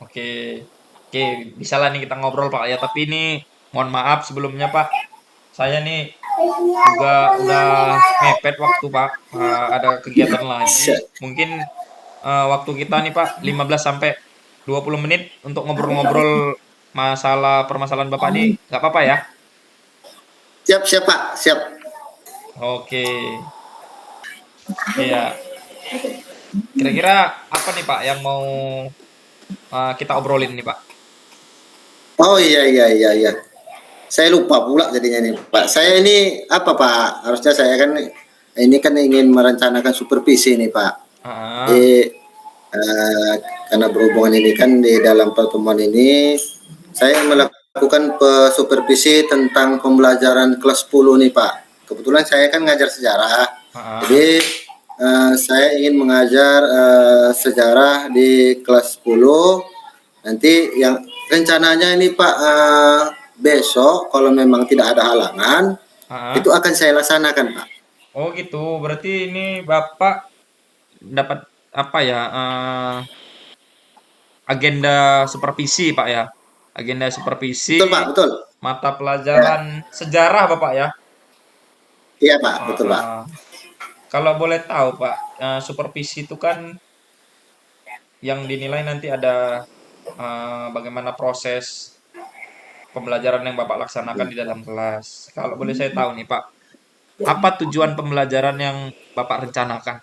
Oke. Oke, bisa lah nih kita ngobrol Pak ya. Tapi ini mohon maaf sebelumnya Pak. Saya nih juga udah mepet waktu Pak. Ada kegiatan lagi. Mungkin waktu kita nih Pak 15 sampai 20 menit untuk ngobrol-ngobrol masalah permasalahan Bapak nih nggak apa-apa ya? Siap, siap Pak, siap. Oke. Iya. Kira-kira apa nih Pak yang mau kita obrolin nih Pak? Oh iya, iya, iya, iya. Saya lupa pula jadinya nih Pak. Saya ini apa Pak? Harusnya saya kan ini kan ingin merencanakan supervisi nih Pak. Ah, Jadi eh, karena berhubungan ini kan di dalam pertemuan ini saya melakukan supervisi tentang pembelajaran kelas 10 nih Pak. Kebetulan saya kan ngajar sejarah. ah, Jadi saya ingin mengajar sejarah di kelas 10. Nanti yang rencananya ini Pak, besok kalau memang tidak ada halangan itu ah. akan saya laksanakan Pak. Oh gitu. Berarti ini Bapak dapat apa ya? Agenda supervisi Pak ya? Agenda supervisi Betul Pak, betul. mata Ya, pelajaran sejarah Bapak ya? iya Pak, Ah, betul Pak. ah. Kalau boleh tahu Pak, supervisi itu kan yang dinilai nanti ada bagaimana proses pembelajaran yang Bapak laksanakan di dalam kelas. Kalau boleh saya tahu nih Pak, apa tujuan pembelajaran yang Bapak rencanakan?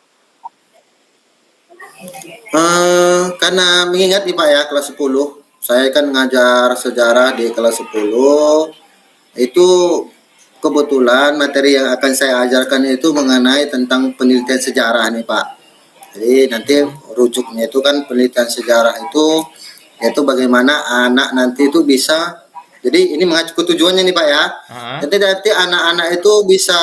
Karena mengingat nih Pak ya, kelas 10 saya kan ngajar sejarah di kelas 10 itu, kebetulan materi yang akan saya ajarkan itu mengenai tentang penelitian sejarah nih Pak. Jadi nanti Hmm, rujuknya itu kan penelitian sejarah itu, yaitu bagaimana anak nanti itu bisa, jadi ini mengacu ke tujuannya nih Pak ya. ah, Jadi nanti anak-anak itu bisa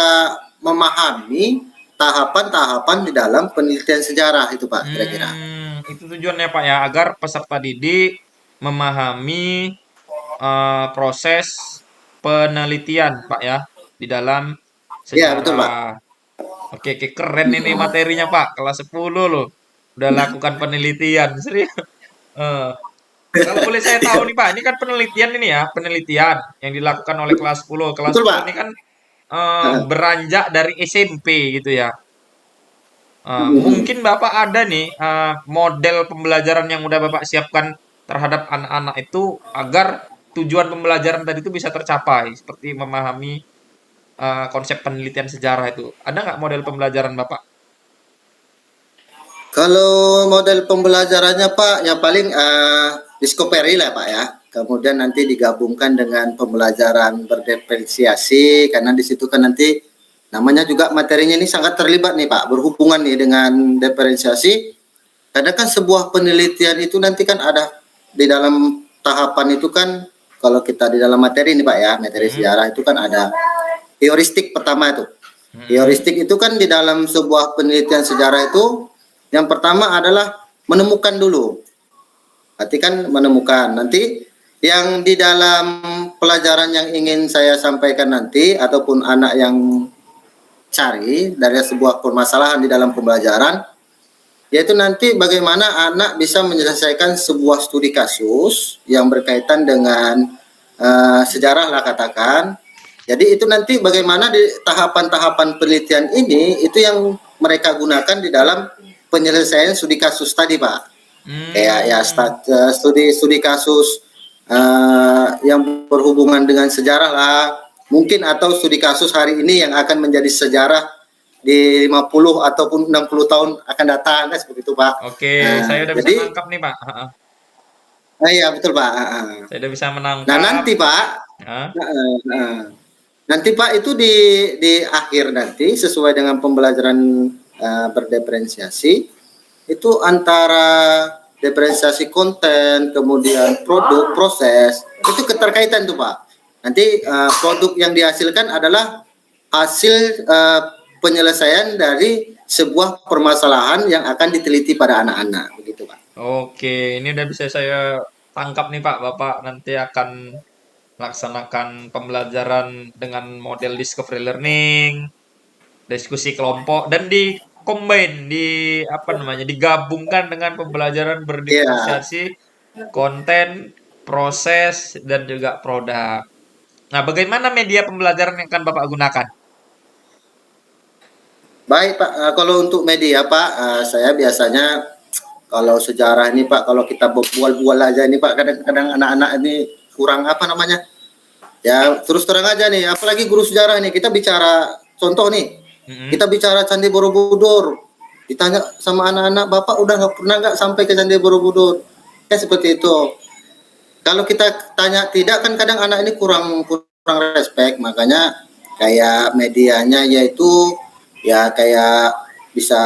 memahami tahapan-tahapan di dalam penelitian sejarah itu Pak, kira-kira. itu tujuannya Pak ya, agar peserta didik memahami proses penelitian Pak ya di dalam Ya betul Pak. sejarah. Oke, oke, keren ini materinya Pak, kelas 10 loh. Udah lakukan penelitian, serius. Eh, Kalau boleh saya tahu nih Pak, ini kan penelitian ini ya, penelitian yang dilakukan oleh kelas 10. Kelas Betul 10 ini Pak. kan beranjak dari SMP gitu ya. Mungkin Bapak ada nih model pembelajaran yang udah Bapak siapkan terhadap anak-anak itu agar tujuan pembelajaran tadi itu bisa tercapai, seperti memahami konsep penelitian sejarah itu. Ada nggak model pembelajaran Bapak? Kalau model pembelajarannya Pak, ya paling discovery lah Pak ya. Kemudian nanti digabungkan dengan pembelajaran berdiferensiasi, karena di situ kan nanti namanya juga materinya ini sangat terlibat nih Pak, berhubungan nih dengan diferensiasi. Karena kan sebuah penelitian itu nanti kan ada di dalam tahapan itu kan, kalau kita di dalam materi ini Pak ya, materi Hmm, sejarah itu kan ada heuristik pertama itu. hmm, Heuristik itu kan di dalam sebuah penelitian sejarah itu, yang pertama adalah menemukan dulu. Berarti kan menemukan. Nanti yang di dalam pelajaran yang ingin saya sampaikan nanti, ataupun anak yang cari dari sebuah permasalahan di dalam pembelajaran, yaitu nanti bagaimana anak bisa menyelesaikan sebuah studi kasus yang berkaitan dengan sejarah lah katakan. Jadi itu nanti bagaimana di tahapan-tahapan penelitian ini itu yang mereka gunakan di dalam penyelesaian studi kasus tadi, Pak. Kayak ya studi kasus yang berhubungan dengan sejarah lah, mungkin, atau studi kasus hari ini yang akan menjadi sejarah di 50 ataupun 60 tahun akan datang, kan seperti itu, Pak. Oke, saya udah bisa Jadi menangkap nih, Pak. iya betul, Pak. Saya udah bisa Nah, menangkap. nanti, Pak, Hah? nanti, Pak, itu di akhir nanti sesuai dengan pembelajaran berdiferensiasi itu antara diferensiasi konten, kemudian produk, proses, itu keterkaitan tuh, Pak. Nanti produk yang dihasilkan adalah hasil penyelesaian dari sebuah permasalahan yang akan diteliti pada anak-anak, begitu, Pak. Oke, ini udah bisa saya tangkap nih, Pak. Bapak nanti akan melaksanakan pembelajaran dengan model discovery learning, diskusi kelompok, dan di combine, digabungkan dengan pembelajaran Iya, berdiferensiasi konten, proses, dan juga produk. Nah, bagaimana media pembelajaran yang akan Bapak gunakan? baik, Pak. Kalau untuk media, Pak, saya biasanya kalau sejarah ini, Pak, kalau kita bual-bual aja ini, Pak, kadang-kadang anak-anak ini kurang apa namanya? Ya, terus terang aja nih, apalagi guru sejarah nih, kita bicara contoh nih, Mm-mm. kita bicara Candi Borobudur, ditanya sama anak-anak, Bapak udah nggak pernah nggak sampai ke Candi Borobudur? Kan seperti itu. Kalau kita tanya tidak, kan kadang anak ini kurang respect, makanya kayak medianya yaitu ya kayak bisa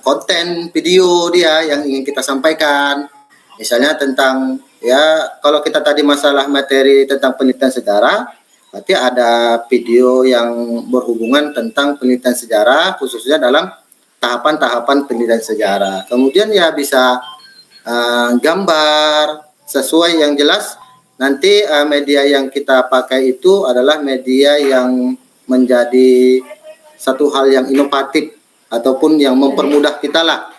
konten video dia yang ingin kita sampaikan. Misalnya tentang, ya kalau kita tadi masalah materi tentang penelitian sejarah, berarti ada video yang berhubungan tentang penelitian sejarah khususnya dalam tahapan-tahapan penelitian sejarah. Kemudian ya bisa gambar sesuai yang jelas. Nanti media yang kita pakai itu adalah media yang menjadi satu hal yang inovatif ataupun yang mempermudah kita lah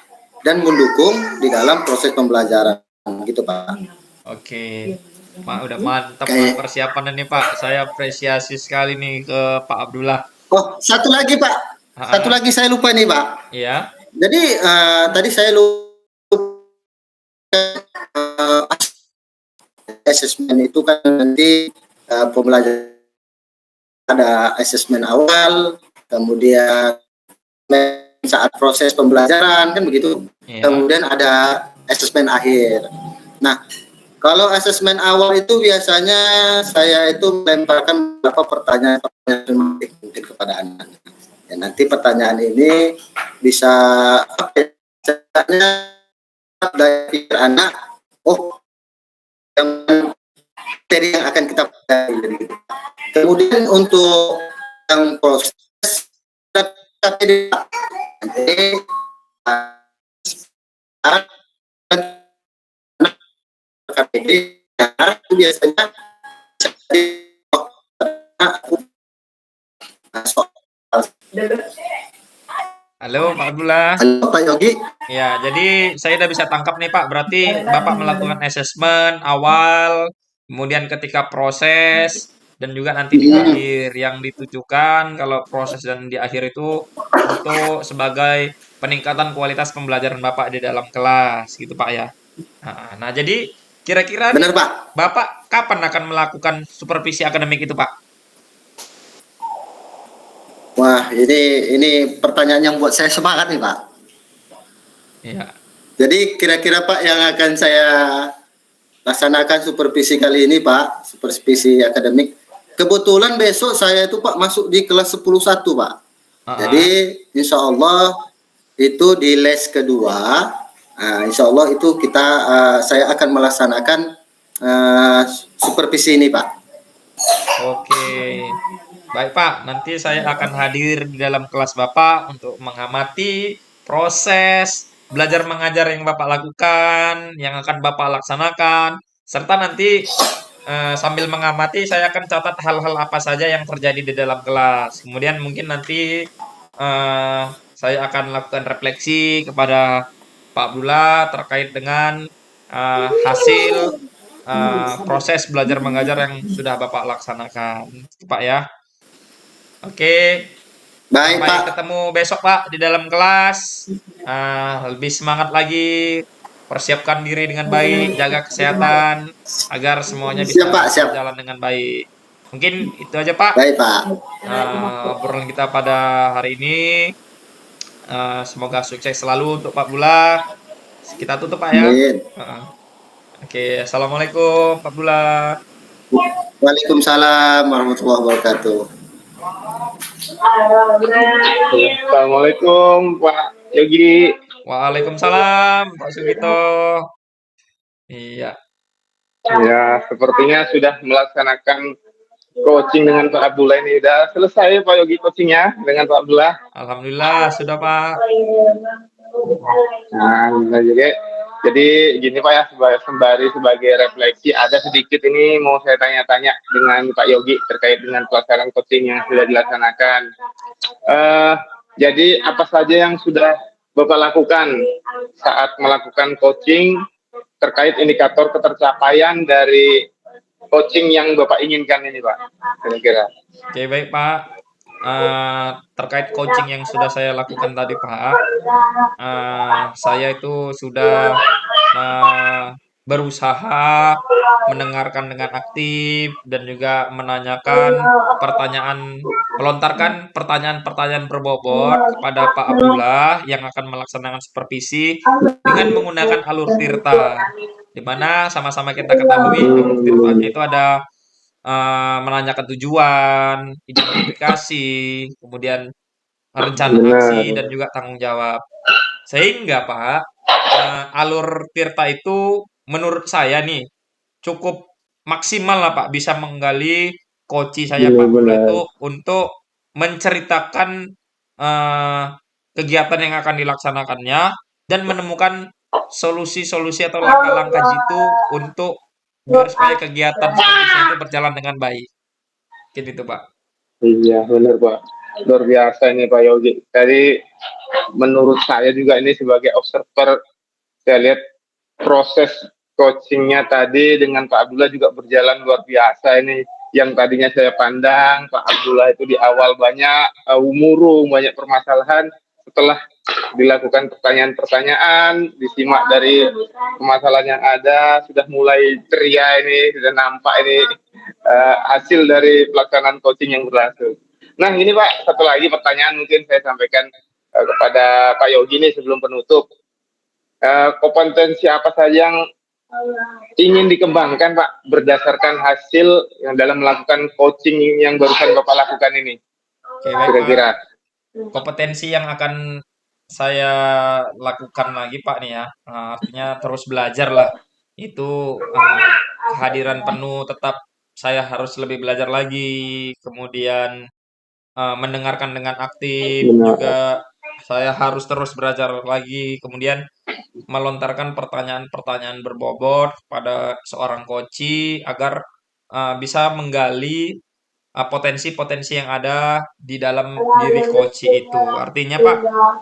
dan mendukung di dalam proses pembelajaran, gitu, Pak. Oke, Pak, udah mantap, Pak, Kayak persiapan ini, Pak. Saya apresiasi sekali nih ke Pak Abdullah. oh, satu lagi, Pak. Satu Ah, lagi saya lupa nih, Pak. iya. Jadi tadi saya lupa, asesmen itu kan nanti pembelajaran ada asesmen awal, kemudian saat proses pembelajaran kan begitu. Iya. Kemudian ada asesmen akhir. Nah, kalau asesmen awal itu biasanya saya itu melemparkan beberapa pertanyaan mungkin kepada anak. Ya, nanti pertanyaan ini bisa dari pikir anak, oh, yang materi yang akan kita pelajari. Kemudian untuk yang proses nanti KPD itu biasanya Halo, Pak Abdullah. halo Pak Yogi. Ya, jadi saya udah bisa tangkap nih, Pak. Berarti Bapak melakukan asesmen awal, kemudian ketika proses, dan juga nanti di akhir yang ditujukan kalau proses dan di akhir itu untuk sebagai peningkatan kualitas pembelajaran Bapak di dalam kelas, gitu, Pak ya. Nah, jadi kira-kira nih, Benar, Pak. Bapak kapan akan melakukan supervisi akademik itu, Pak? Wah, ini pertanyaan yang buat saya semangat nih, Pak. Iya. Jadi kira-kira Pak yang akan saya laksanakan supervisi kali ini, Pak, supervisi akademik. Kebetulan besok saya itu, Pak, masuk di kelas 10.1, Pak. Jadi Ah, insya Allah itu di les kedua, insya Allah itu kita saya akan melaksanakan supervisi ini, Pak. oke. Baik, Pak. Nanti saya akan hadir di dalam kelas Bapak untuk mengamati proses belajar mengajar yang Bapak lakukan, yang akan Bapak laksanakan, serta nanti sambil mengamati saya akan catat hal-hal apa saja yang terjadi di dalam kelas. Kemudian mungkin nanti saya akan lakukan refleksi kepada Pak Abdullah terkait dengan hasil proses belajar mengajar yang sudah Bapak laksanakan, Pak ya. Oke, Baik sampai Pak. ketemu besok Pak di dalam kelas. Lebih semangat lagi, persiapkan diri dengan baik, jaga kesehatan agar semuanya Siap Pak, bisa siap. berjalan dengan baik. Mungkin itu aja Pak, Baik Pak. obrolan kita pada hari ini. Semoga sukses selalu untuk Pak Bula. Kita tutup Pak ya. Amin. Oke, assalamualaikum Pak Bula. Waalaikumsalam warahmatullahi wabarakatuh. Assalamualaikum Pak Yogi. Waalaikumsalam Pak Sugito. Iya. Ya, sepertinya sudah melaksanakan coaching dengan Pak Abdullah ini. Sudah selesai Pak Yogi coachingnya dengan Pak Abdullah. Alhamdulillah sudah Pak. Nah, jadi gini Pak ya, sembari sebagai refleksi, ada sedikit ini mau saya tanya-tanya dengan Pak Yogi terkait dengan pelaksanaan coaching yang sudah dilaksanakan. Jadi apa saja yang sudah Bapak lakukan saat melakukan coaching terkait indikator ketercapaian dari coaching yang Bapak inginkan ini Pak, kira-kira. Oke baik Pak. Terkait coaching yang sudah saya lakukan tadi Pak, saya itu sudah berusaha mendengarkan dengan aktif dan juga menanyakan melontarkan pertanyaan-pertanyaan berbobot kepada Pak Abdullah yang akan melaksanakan supervisi dengan menggunakan alur tirta, di mana sama-sama kita ketahui alur tirtanya itu ada menanyakan tujuan, identifikasi, kemudian rencana aksi dan juga tanggung jawab. Sehingga Pak, alur tirta itu menurut saya nih cukup maksimal lah Pak bisa menggali koci saya Pak Bula itu untuk menceritakan eh, kegiatan yang akan dilaksanakannya dan menemukan solusi-solusi atau langkah-langkah jitu untuk biar supaya kegiatan supervisi itu berjalan dengan baik. Gitu itu Pak. Iya, benar Pak. Luar biasa ini Pak Yogi. Tadi menurut saya juga ini sebagai observer, saya lihat proses coachingnya tadi dengan Pak Abdullah juga berjalan luar biasa ini. Yang tadinya saya pandang Pak Abdullah itu di awal banyak murung, banyak permasalahan. Setelah dilakukan pertanyaan-pertanyaan, disimak dari permasalahan yang ada, sudah mulai ceria ini, sudah nampak ini hasil dari pelaksanaan coaching yang berlangsung. Nah ini Pak, satu lagi pertanyaan mungkin saya sampaikan kepada Pak Yogi nih sebelum penutup. Kompetensi apa saja yang ingin dikembangkan Pak berdasarkan hasil yang dalam melakukan coaching yang barusan Bapak lakukan ini? Oke, baik Pak. Kira-kira Kompetensi yang akan saya lakukan lagi Pak nih ya, artinya terus belajar lah. Itu kehadiran penuh tetap saya harus lebih belajar lagi, kemudian mendengarkan dengan aktif juga saya harus terus belajar lagi, kemudian melontarkan pertanyaan-pertanyaan berbobot pada seorang coach agar bisa menggali potensi-potensi yang ada di dalam diri coach itu. Artinya Pak,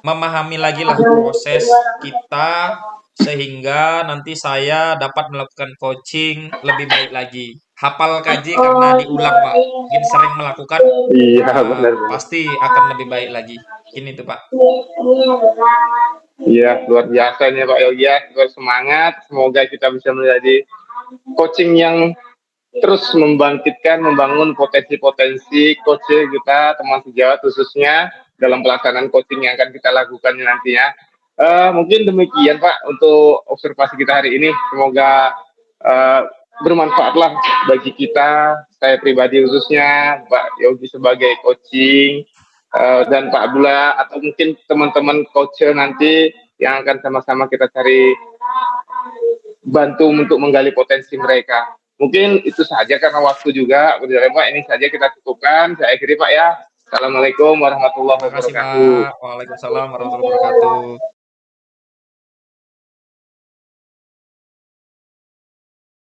memahami lagi lah proses kita sehingga nanti saya dapat melakukan coaching lebih baik lagi. Hafal kaji karena diulang Pak. Mungkin sering melakukan, iya benar. pasti akan lebih baik lagi. Ini tuh Pak. Iya, luar biasa nih Pak Yogi ya. Terus semangat, semoga kita bisa menjadi coaching yang terus membangkitkan, membangun potensi-potensi coach kita, teman sejawat khususnya dalam pelaksanaan coaching yang akan kita lakukan nantinya. Mungkin demikian Pak untuk observasi kita hari ini. Semoga bermanfaatlah bagi kita, saya pribadi khususnya, Pak Yogi sebagai coaching, dan Pak Abdullah atau mungkin teman-teman coach nanti yang akan sama-sama kita cari bantu untuk menggali potensi mereka. Mungkin itu saja karena waktu juga berjalan Pak, ini saja kita cukupkan. Saya akhiri Pak ya. Assalamualaikum warahmatullahi Terima kasih wabarakatuh. Pak. Waalaikumsalam warahmatullahi wabarakatuh.